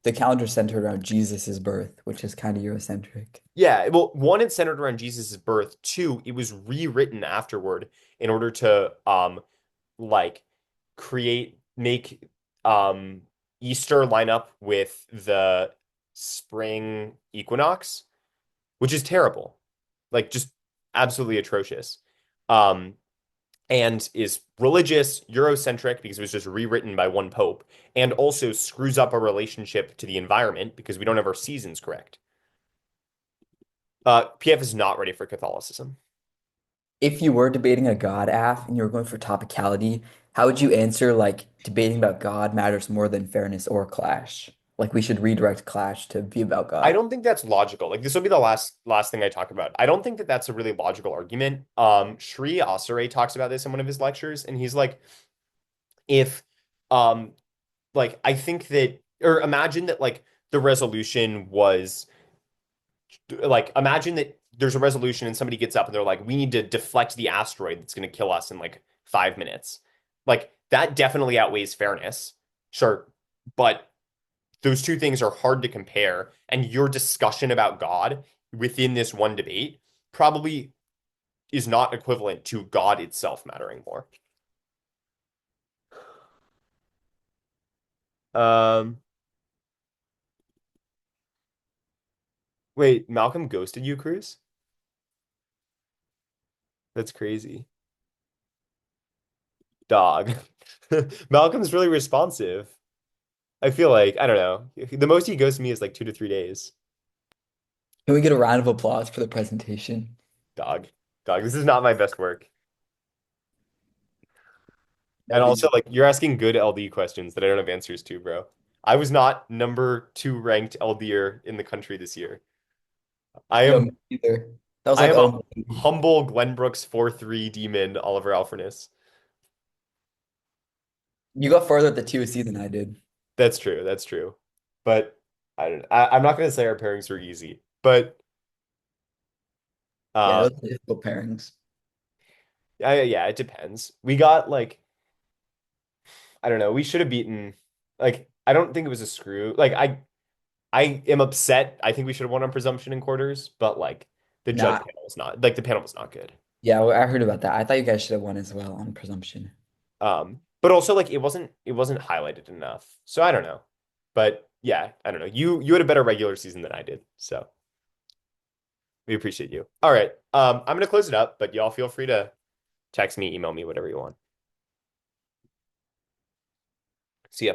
the calendar centered around Jesus's birth, which is kind of Eurocentric. Yeah, well, one, it's centered around Jesus' birth. Two, it was rewritten afterward in order to like make um Easter line up with the spring equinox, which is terrible. Like just absolutely atrocious. Um and is religious, Eurocentric because it was just rewritten by one pope, and also screws up our relationship to the environment because we don't have our seasons correct. PF is not ready for Catholicism. If you were debating a God aff and you were going for topicality, how would you answer like debating about God matters more than fairness or clash? Like we should redirect clash to be about I God. don't think that's logical. Like this will be the last thing I talk about. I don't think that that's a really logical argument. Sri Asare talks about this in one of his lectures, and he's like, if um like I think that or imagine that like the resolution was like imagine that there's a resolution and somebody gets up and they're like, we need to deflect the asteroid that's going to kill us in like 5 minutes. Like that definitely outweighs fairness. Sure. But those two things are hard to compare. And your discussion about God within this one debate probably is not equivalent to God itself mattering more. Um, wait, Malcolm ghosted you, Cruz? That's crazy. Dog. Malcolm's really responsive. I feel like, I don't know. The most he goes to me is like 2 to 3 days. Can we get a round of applause for the presentation? Dog. Dog. This is not my best work. And No big also, deal. like, you're asking good LD questions that I don't have answers to, bro. I was not #2 ranked LDer in the country this year. I Yo, am me either. That was I like am a oh humble Glenbrooks 4-3 demon, Oliver Alferness. you got farther at the TOC than I did. That's true. That's true. But I don't I'm not gonna say our pairings were easy, but Yeah, uh those are difficult pairings. yeah, it depends. We got like I don't know. We should have beaten Like, I don't think it was a screw. Like, I am upset. I think we should have won on presumption and quarters, but like the judge Nah, panel was not like the panel was not good. yeah, well, I heard about that. I thought you guys should have won as well on presumption. But also like it wasn't highlighted enough. So I don't know. But yeah, I don't know. You had a better regular season than I did, so we appreciate you. All right. I'm gonna close it up, but y'all feel free to text me, email me, whatever you want. See ya.